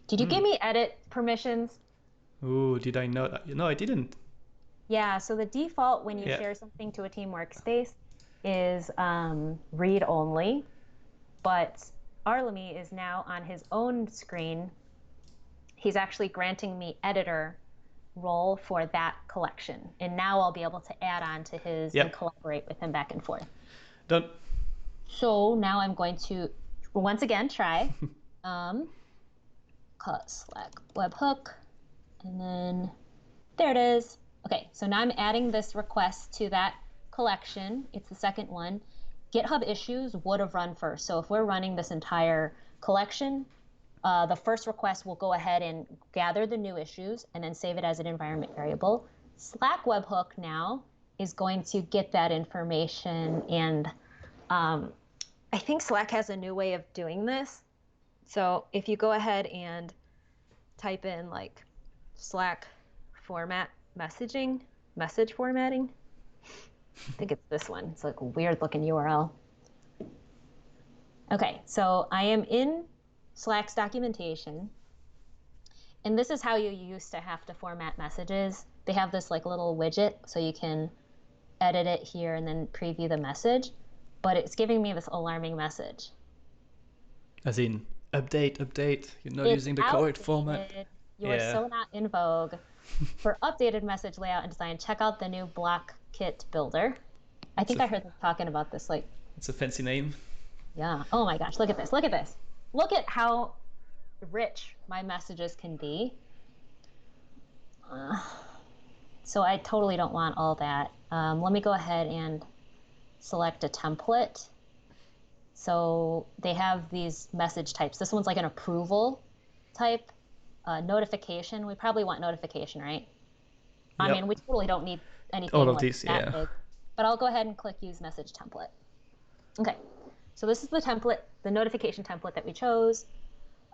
Did you give me edit permissions? Oh, did I not? No, I didn't. Yeah, so the default when you share something to a team workspace is read only, but Arlemy is now on his own screen. He's actually granting me editor role for that collection. And now I'll be able to add on to his and collaborate with him back and forth. Done. So now I'm going to, once again, try Call it Slack webhook, and then there it is. Okay, so now I'm adding this request to that collection. It's the second one. GitHub issues would have run first. So if we're running this entire collection, the first request will go ahead and gather the new issues and then save it as an environment variable. Slack webhook now is going to get that information, and I think Slack has a new way of doing this. So if you go ahead and type in like Slack format messaging, message formatting, I think it's this one. It's like a weird looking URL. Okay, so I am in Slack's documentation, and this is how you used to have to format messages. They have this like little widget so you can edit it here and then preview the message, but it's giving me this alarming message. As in, update, you're not It's using the correct outdated. format. You are so not in vogue. For updated message layout and design, check out the new block kit builder. I think I heard them talking about this like... It's a fancy name. Yeah. Oh my gosh, look at this. Look at this. Look at how rich my messages can be. So I totally don't want all that. Let me go ahead and select a template. So they have these message types. This one's like an approval type. Notification. We probably want notification, right? I mean, we totally don't need anything all of like these, that big. But I'll go ahead and click use message template. Okay. So this is the template, the notification template that we chose.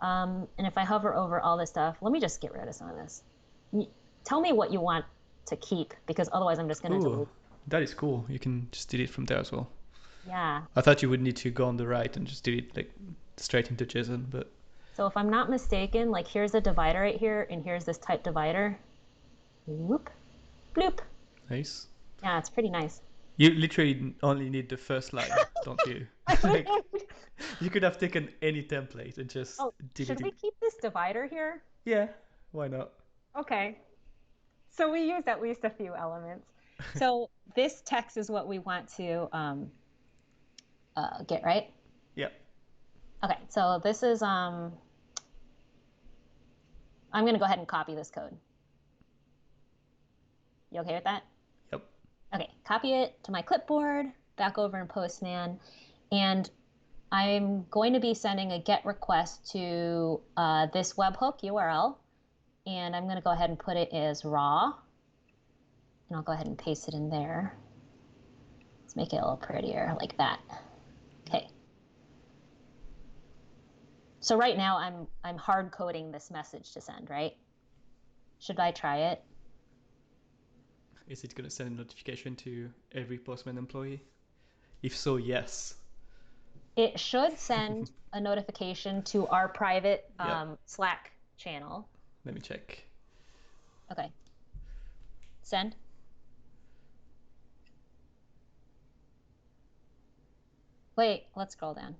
And if I hover over all this stuff, let me just get rid of some of this. Tell me what you want to keep, because otherwise I'm just going to delete. That is cool. You can just delete from there as well. Yeah. I thought you would need to go on the right and just delete like straight into JSON, but... So if I'm not mistaken, like here's a divider right here, and here's this type divider. Whoop, bloop. Nice. Yeah, it's pretty nice. You literally only need the first line, don't you? Like, you could have taken any template and just should we keep this divider here? Yeah, why not? Okay. So we used at least a few elements. So this text is what we want to get, right? Yeah. Okay, so this is, I'm going to go ahead and copy this code. You okay with that? Yep. Okay, copy it to my clipboard, back over in Postman, and I'm going to be sending a GET request to this webhook URL, and I'm going to go ahead and put it as raw, and I'll go ahead and paste it in there. Let's make it a little prettier, like that. Okay. So right now I'm hard coding this message to send, right? Should I try it? Is it going to send a notification to every Postman employee? If so, yes. It should send a notification to our private Slack channel. Let me check. Okay. Send. Wait, let's scroll down.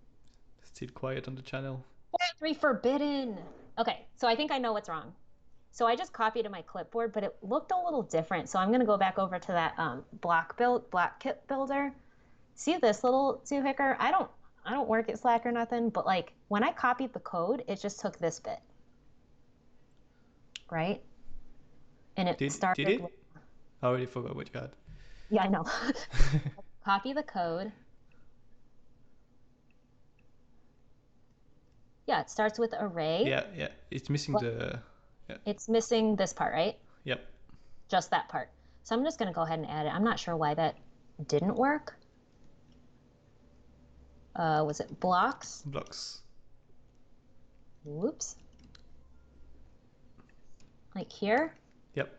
Still quiet on the channel. 403 forbidden. Okay, so I think I know what's wrong. So I just copied to my clipboard, but it looked a little different. So I'm going to go back over to that block kit builder. See this little doohickey? I don't work at Slack or nothing, but like when I copied the code, it just took this bit, right? And it started. Did it? I already forgot what you had. Yeah, I know. Copy the code. Yeah, it starts with array. Yeah. It's missing the... Yeah. It's missing this part, right? Yep. Just that part. So I'm just going to go ahead and add it. I'm not sure why that didn't work. Was it blocks? Blocks. Whoops. Like here? Yep.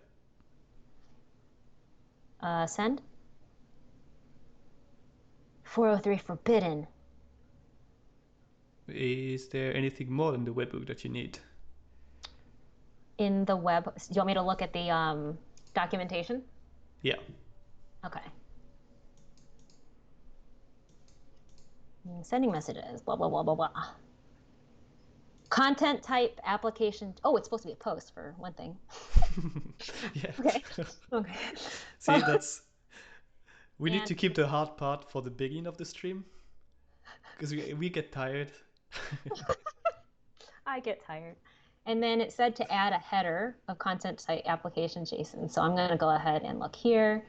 Send. 403 forbidden. Is there anything more in the webhook that you need? In the web, do you want me to look at the documentation? Yeah. Okay. Sending messages, blah, blah, blah, blah, blah. Content type application. Oh, it's supposed to be a post for one thing. Yeah. Okay. See, that's... We need to keep the hard part for the beginning of the stream, because we get tired. I get tired. And then it said to add a header of content type application JSON. So I'm going to go ahead and look here.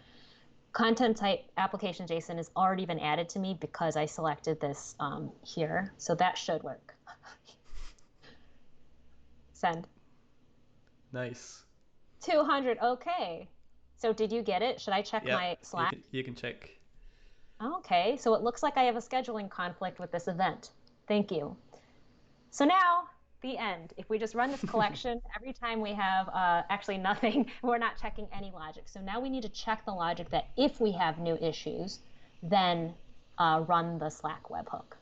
Content type application JSON has already been added to me because I selected this here. So that should work. Send. Nice. 200. Okay. So did you get it? Should I check Yeah, my Slack? you can check. Okay. So it looks like I have a scheduling conflict with this event. Thank you. So now the end. If we just run this collection, every time we have actually nothing, we're not checking any logic. So now we need to check the logic that if we have new issues, then run the Slack webhook.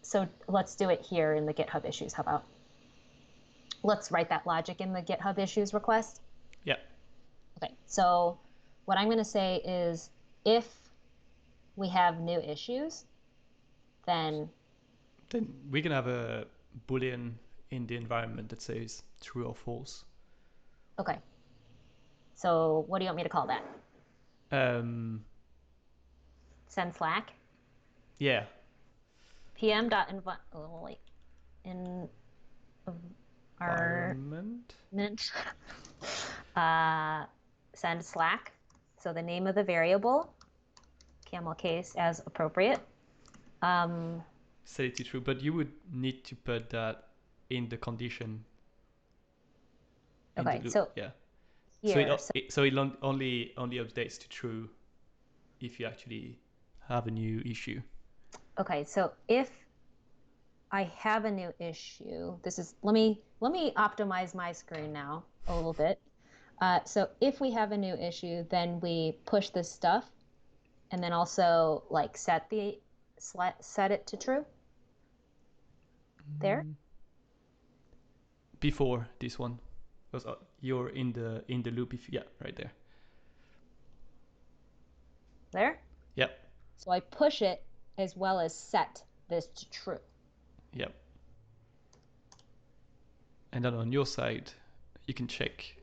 So let's do it here in the GitHub issues. How about? Let's write that logic in the GitHub issues request. Yeah. Okay, so what I'm going to say is if we have new issues, then we can have a Boolean in the environment that says true or false. Okay. So what do you want me to call that? Send Slack? Yeah. Environment. Send Slack. So the name of the variable, camel case as appropriate. Set it to true, but you would need to put that in the condition. Okay, so yeah. Here, so it only updates to true if you actually have a new issue. Okay, so if I have a new issue, let me optimize my screen now a little bit. So if we have a new issue, then we push this stuff, and then also like set it to true. There. Before this one, because you're in the loop. Right there. There. Yep. So I push it as well as set this to true. Yep. And then on your side, you can check.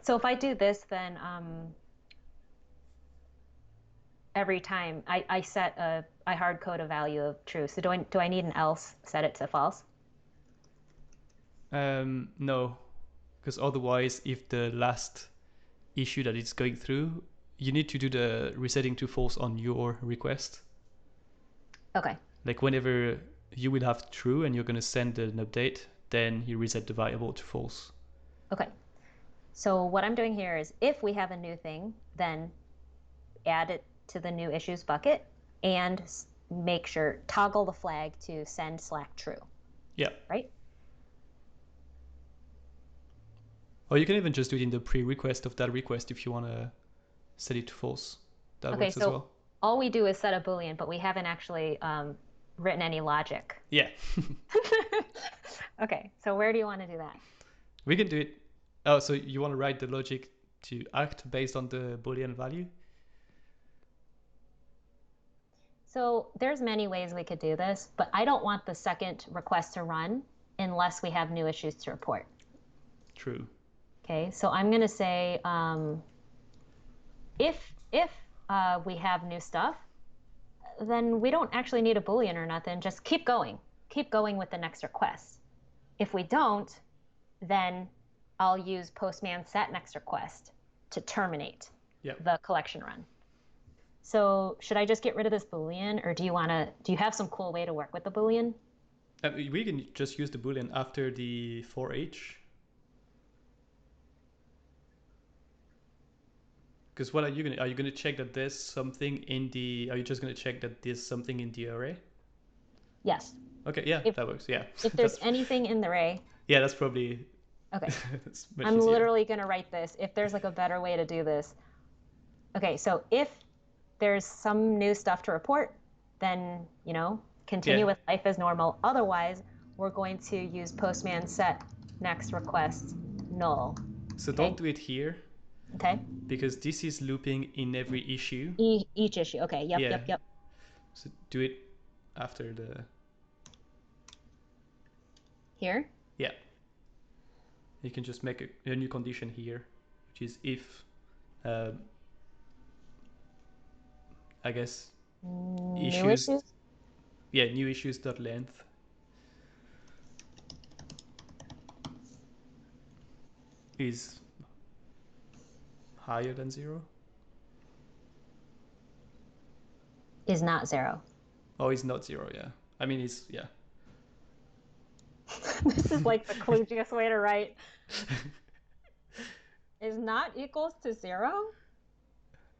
So if I do this, then every time I set I hard code a value of true. So do I need an else set it to false? No, because otherwise, if the last issue that it's going through, you need to do the resetting to false on your request. Okay. Like whenever you will have true and you're going to send an update, then you reset the variable to false. Okay. So what I'm doing here is if we have a new thing, then add it to the new issues bucket and make sure toggle the flag to send Slack true. Yeah. Right? Or you can even just do it in the pre-request of that request if you want to set it to false. That works as well. All we do is set a Boolean, but we haven't actually written any logic. Yeah. Okay, so where do you want to do that? We can do it. Oh, so you want to write the logic to act based on the Boolean value? So there's many ways we could do this, but I don't want the second request to run unless we have new issues to report. True. Okay, so I'm going to say if we have new stuff, then we don't actually need a Boolean or nothing. Just keep going. Keep going with the next request. If we don't, then I'll use Postman set next request to terminate the collection run. So should I just get rid of this Boolean, or do you have some cool way to work with the Boolean? We can just use the Boolean after the for each. Because what are you gonna check that there's something in the? Are you just gonna check that there's something in the array? Yes. Okay. Yeah, that works. Yeah. If there's anything in the array. Yeah, that's probably. Okay. That's I'm easier. literally gonna write this. If there's like a better way to do this. Okay, so if there's some new stuff to report, then continue with life as normal. Otherwise, we're going to use Postman set next request null. So don't do it here. Okay. Because this is looping in every issue. Each issue. Okay. Yep. So do it after the. Here? Yeah. You can just make a new condition here, which is if, I guess, new issues. Yeah, new issues.length is higher than 0. Is not 0. Oh, it's not 0, yeah. I mean, it's, yeah. This is like the kludgiest way to write. Is not equals to 0?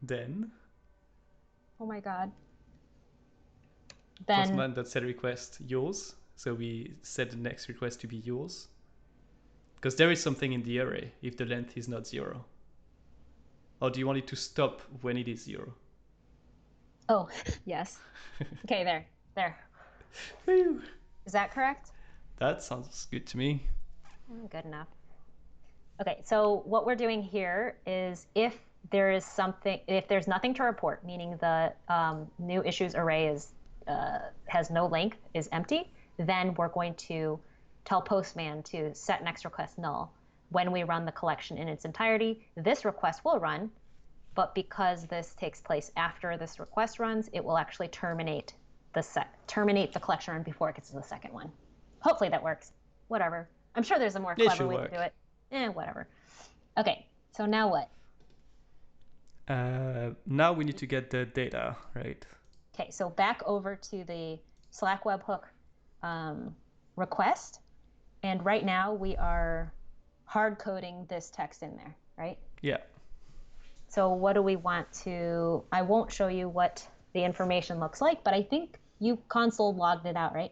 Then Oh my God. Then Postman.setRequest yours. So we set the next request to be yours. Because there is something in the array if the length is not 0. Or do you want it to stop when it is 0? oh, yes. Okay, there. Whew. Is that correct? That sounds good to me. Good enough. Okay, so what we're doing here is if there's nothing to report, meaning the new issues array has no length, is empty, then we're going to tell Postman to set next request null. When we run the collection in its entirety, this request will run, but because this takes place after this request runs, it will actually terminate the collection run before it gets to the second one. Hopefully that works. Whatever. I'm sure there's a more clever way to do it. Whatever. Okay, so now what? Now we need to get the data, right? Okay, so back over to the Slack webhook request. And right now we are hard coding this text in there, right? Yeah. So what do we want to, I won't show you what the information looks like, but I think you console logged it out, right?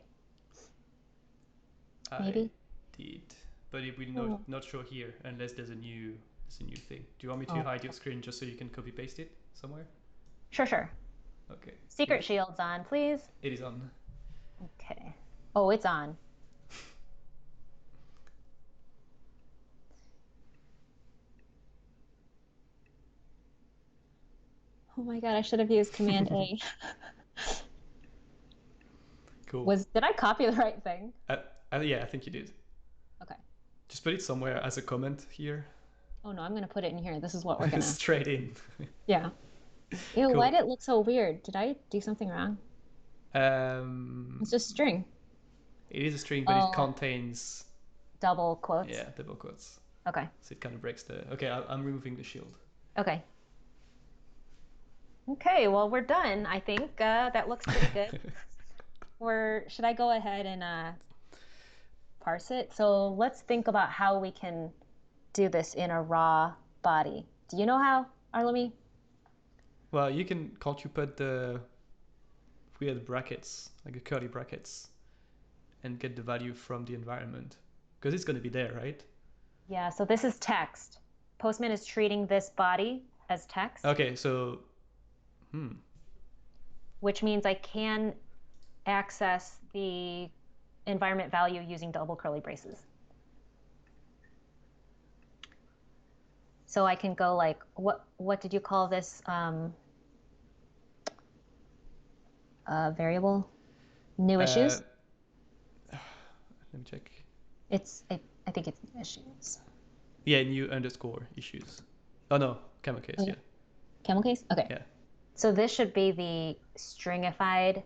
Maybe? I did, but it will not show here unless there's a new thing. Do you want me to hide your screen just so you can copy paste it somewhere? Sure. Okay. Secret shield's on, please. It is on. Okay. Oh, it's on. Oh my God, I should have used Command A. Cool. Did I copy the right thing? Yeah, I think you did. Okay. Just put it somewhere as a comment here. Oh no, I'm going to put it in here. This is what we're going to... Straight in. Yeah. Ew, Cool. why did it look so weird? Did I do something wrong? It's just string. It is a string, but it contains... double quotes? Yeah, double quotes. Okay. So it kind of breaks the... Okay, I'm removing the shield. Okay. Okay, well, we're done, I think. That looks pretty good. Should I go ahead and parse it? So let's think about how we can do this in a raw body. Do you know how, Arlemy? Well, can't you put the weird brackets, like the curly brackets, and get the value from the environment? Because it's going to be there, right? Yeah, so this is text. Postman is treating this body as text. Okay, so... Which means I can access the environment value using double curly braces. So I can go like, what did you call this variable? New issues? Let me check. I think it's issues. Yeah, new underscore issues. Oh no, camel case, yeah. Camel case? Okay. Yeah. So this should be the stringified,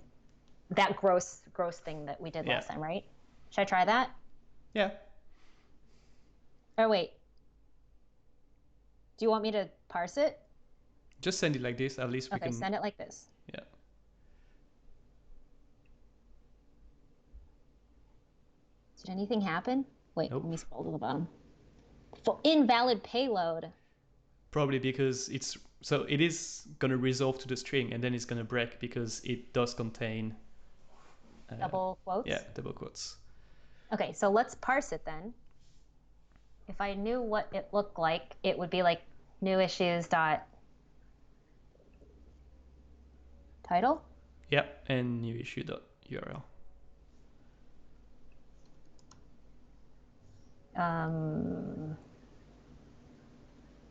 that gross thing that we did last time, right? Should I try that? Yeah. Or wait. Do you want me to parse it? Just send it like this, at least we can... Okay, send it like this. Yeah. Did anything happen? Wait, Nope. Let me scroll to the bottom. Invalid payload. Probably because it is going to resolve to the string and then it's going to break because it does contain... double quotes? Yeah, double quotes. Okay, so let's parse it then. If I knew what it looked like, it would be like new issues dot title? Yep, and new issue dot URL.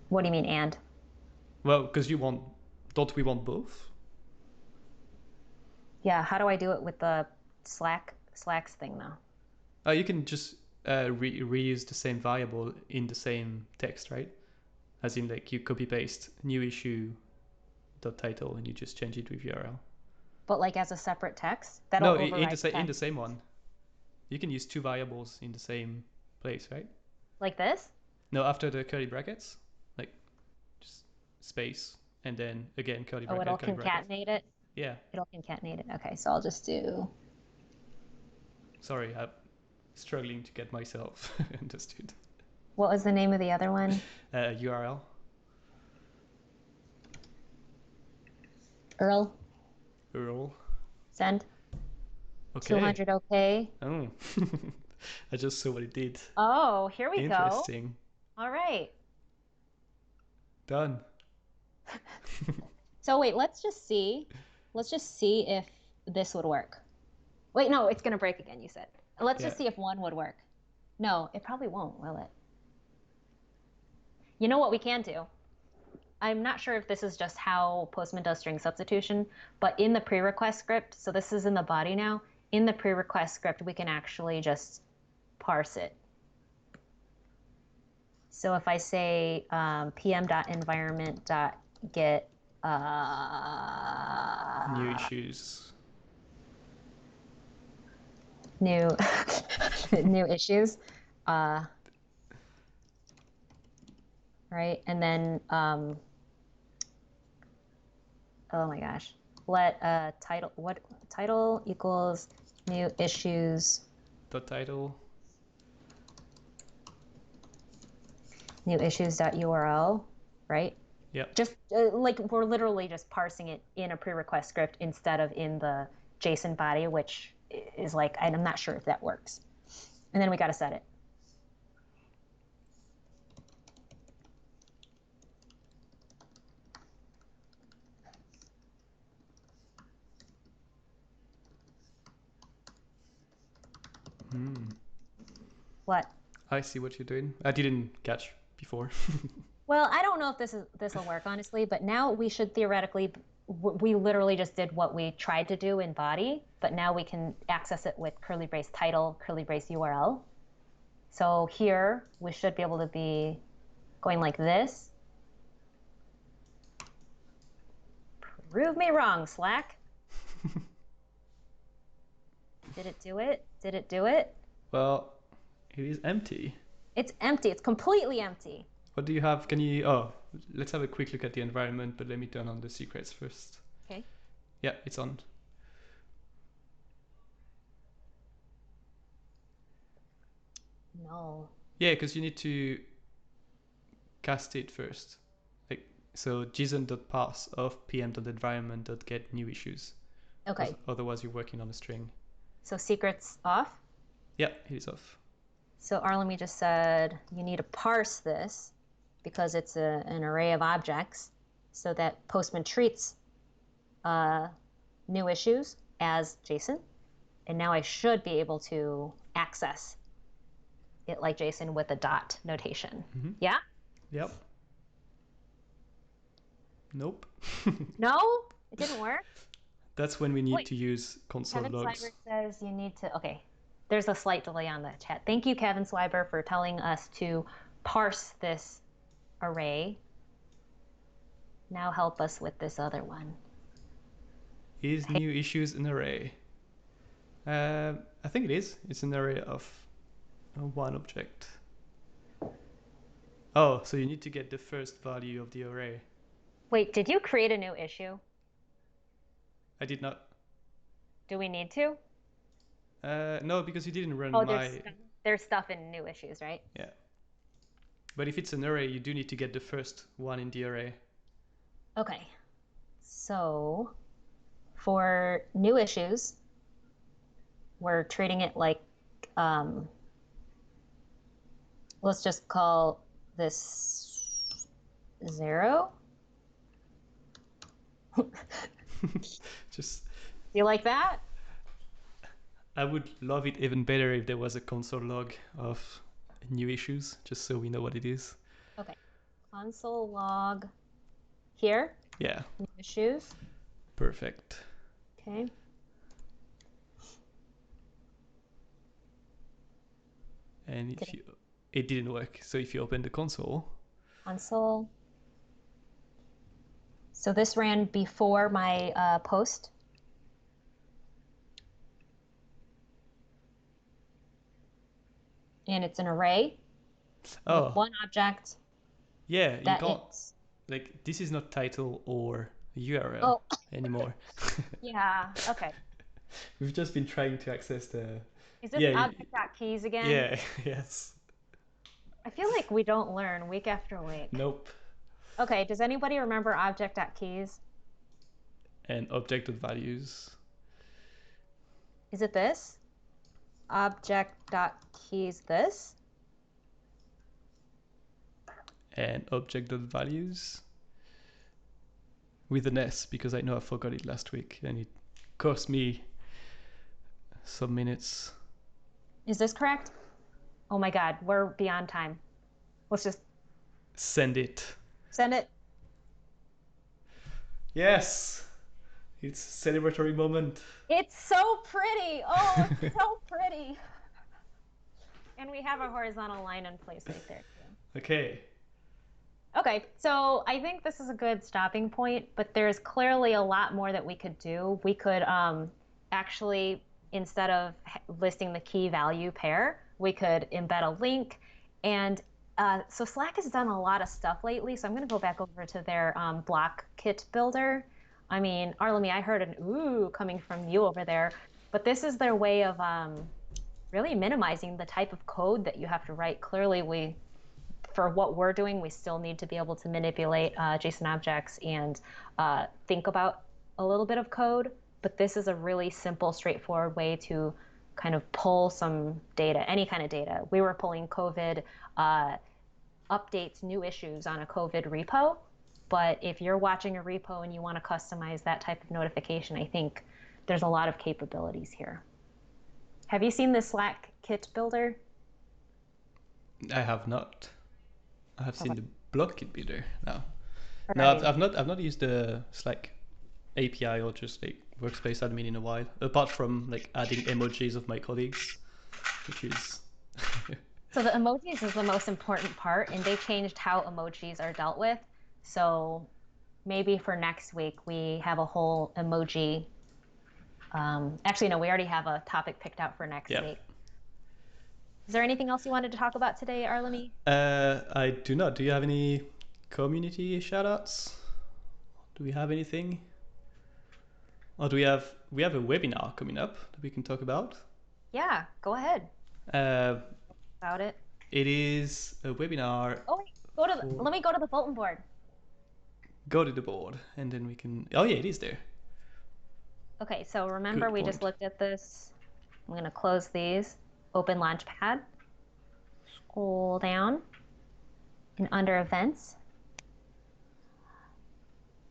What do you mean and? Well, because don't we want both? Yeah, how do I do it with the Slack's thing though? You can just reuse the same variable in the same text, right? As in, like, you copy paste new issue dot title and you just change it with URL. But like as a separate text, that'll No, override in the same one. You can use two variables in the same place, right? like this? No, after the curly brackets, like just space and then again curly Oh, it'll bracket, curly bracket. concatenate it. Yeah. It'll concatenate it. Okay, so I'll just do. Sorry, I'm struggling to get myself understood. What was the name of the other one? URL. Earl. URL. Send. Okay. 200 OK. Oh. I just saw what it did. Oh, here we go. Interesting. All right. Done. So wait, let's just see. Let's just see if this would work. Wait, no, it's going to break again, you said. Let's just see if one would work. No, it probably won't, will it? You know what we can do? I'm not sure if this is just how Postman does string substitution, but in the pre-request script, so this is in the body now, in the pre-request script, we can actually just parse it. So if I say pm.environment.get new issues. New new issues, right? And then oh my gosh, let title title equals new issues. Dot title. New issues.url, right? Yeah. Just like we're literally just parsing it in a pre-request script instead of in the JSON body, which is like, I'm not sure if that works. And then we got to set it. What? I see what you're doing. I didn't catch before. Well, I don't know if this will work, honestly, but now we should theoretically, we literally just did what we tried to do in body, but now we can access it with curly brace title, curly brace URL. So here we should be able to be going like this. Prove me wrong, Slack. Did it do it? Did it do it? Well, it is empty. It's empty. It's completely empty. What do you have? Can you, oh, let's have a quick look at the environment, but let me turn on the secrets first. Okay. Yeah, it's on. No. Yeah, because you need to cast it first. Like, so json.parse of pm.environment.get new issues. Okay. Otherwise you're working on a string. So secrets off? Yeah, it is off. So Arlemy just said you need to parse this because it's an array of objects so that Postman treats new issues as JSON. And now I should be able to access it like JSON with a dot notation. Mm-hmm. Yeah? Yep. Nope. No? It didn't work? That's when we need to use console Kevin logs. Sliber says you need to, okay. There's a slight delay on the chat. Thank you, Kevin Sliber, for telling us to parse this array. Now help us with this other one. Is new issues an array? I think it is. It's an array of one object. Oh, so you need to get the first value of the array. Wait, did you create a new issue? I did not. Do we need to? No, because you didn't run there's stuff in new issues, right? Yeah. But if it's an array, you do need to get the first one in the array. Okay. So for new issues, we're treating it like, let's just call this 0. Just. Do you like that? I would love it even better if there was a console log of new issues, just so we know what it is. Okay. Console log here. Yeah. New issues. Perfect. Okay. And if it didn't work. So if you open the console. So this ran before my post. and it's an array with Oh, one object yeah, you that can't, is. like, this is not title or URL Oh, anymore. yeah. Okay. We've just been trying to access the, Is this yeah, object.keys again? yeah, yes. I feel like we don't learn week after week. Nope. Okay, does anybody remember object.keys? And object.values. Is it this? Object.keys this? And object.values with an S, because I know I forgot it last week and it cost me some minutes. Is this correct? Oh my God, we're beyond time. Let's just Send it. send it. Yes, it's a celebratory moment. It's so pretty. Oh, it's so pretty. And we have a horizontal line in place right there too. Okay. Okay, so I think this is a good stopping point, but there's clearly a lot more that we could do. We could actually, instead of listing the key value pair, we could embed a link. And so Slack has done a lot of stuff lately. So I'm going to go back over to their block kit builder. I mean, Arlemy, I heard an ooh coming from you over there, but this is their way of really minimizing the type of code that you have to write. Clearly, for what we're doing, we still need to be able to manipulate JSON objects and think about a little bit of code. But this is a really simple, straightforward way to kind of pull some data, any kind of data. We were pulling COVID updates, new issues on a COVID repo. But if you're watching a repo and you want to customize that type of notification, I think there's a lot of capabilities here. Have you seen the Slack kit builder? I have not. I have seen the block kit builder now. No, Right. I've not used the Slack API or just like workspace admin in a while, apart from like adding emojis of my colleagues, which is So the emojis is the most important part, and they changed how emojis are dealt with. So maybe for next week we have a whole emoji. Actually, no, we already have a topic picked out for next yeah. week. Is there anything else you wanted to talk about today, Arlemy? I do not. Do you have any community shoutouts? Do we have anything? Or do we have a webinar coming up that we can talk about? Yeah, go ahead. About it. It is a webinar. Oh wait, let me go to the bulletin board. Go to the board, and then we can. Oh yeah, it is there. Okay, so remember Good we point. just looked at this. I'm gonna close these. Open Launchpad. Scroll down. And under events,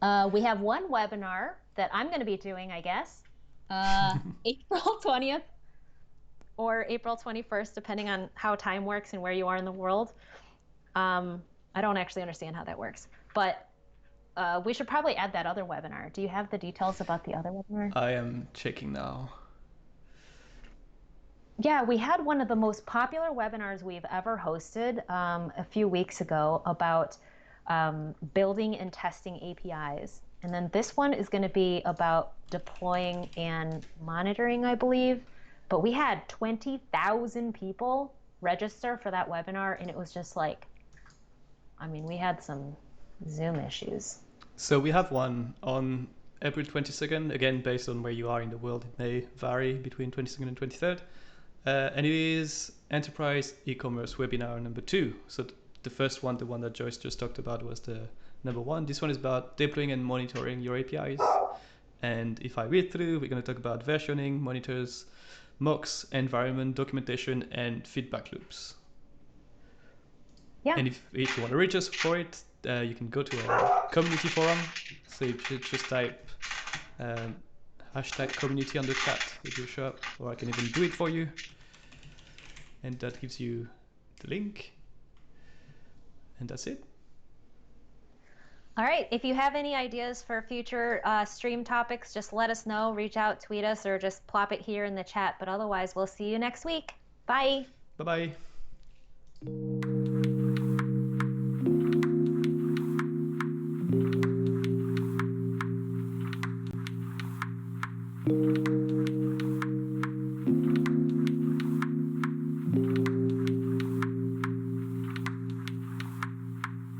we have one webinar that I'm going to be doing, I guess, April 20th or April 21st, depending on how time works and where you are in the world. I don't actually understand how that works, but we should probably add that other webinar. Do you have the details about the other webinar? I am checking now. Yeah, we had one of the most popular webinars we've ever hosted a few weeks ago about building and testing APIs. And then this one is going to be about deploying and monitoring, I believe. But we had 20,000 people register for that webinar, and it was just like, I mean, we had some Zoom issues. So we have one on April 22nd, again, based on where you are in the world. It may vary between 22nd and 23rd. And it is Enterprise E-commerce webinar number 2. So the first one, the one that Joyce just talked about, was the number 1. This one is about deploying and monitoring your APIs. And if I read through, we're going to talk about versioning, monitors, mocks, environment, documentation, and feedback loops. Yeah. And if you want to reach us for it, you can go to our community forum. So you should just type hashtag community on the chat. It will show up, or I can even do it for you. And that gives you the link. And that's it. All right. If you have any ideas for future stream topics, just let us know. Reach out, tweet us, or just plop it here in the chat. But otherwise, we'll see you next week. Bye. Bye-bye.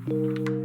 you.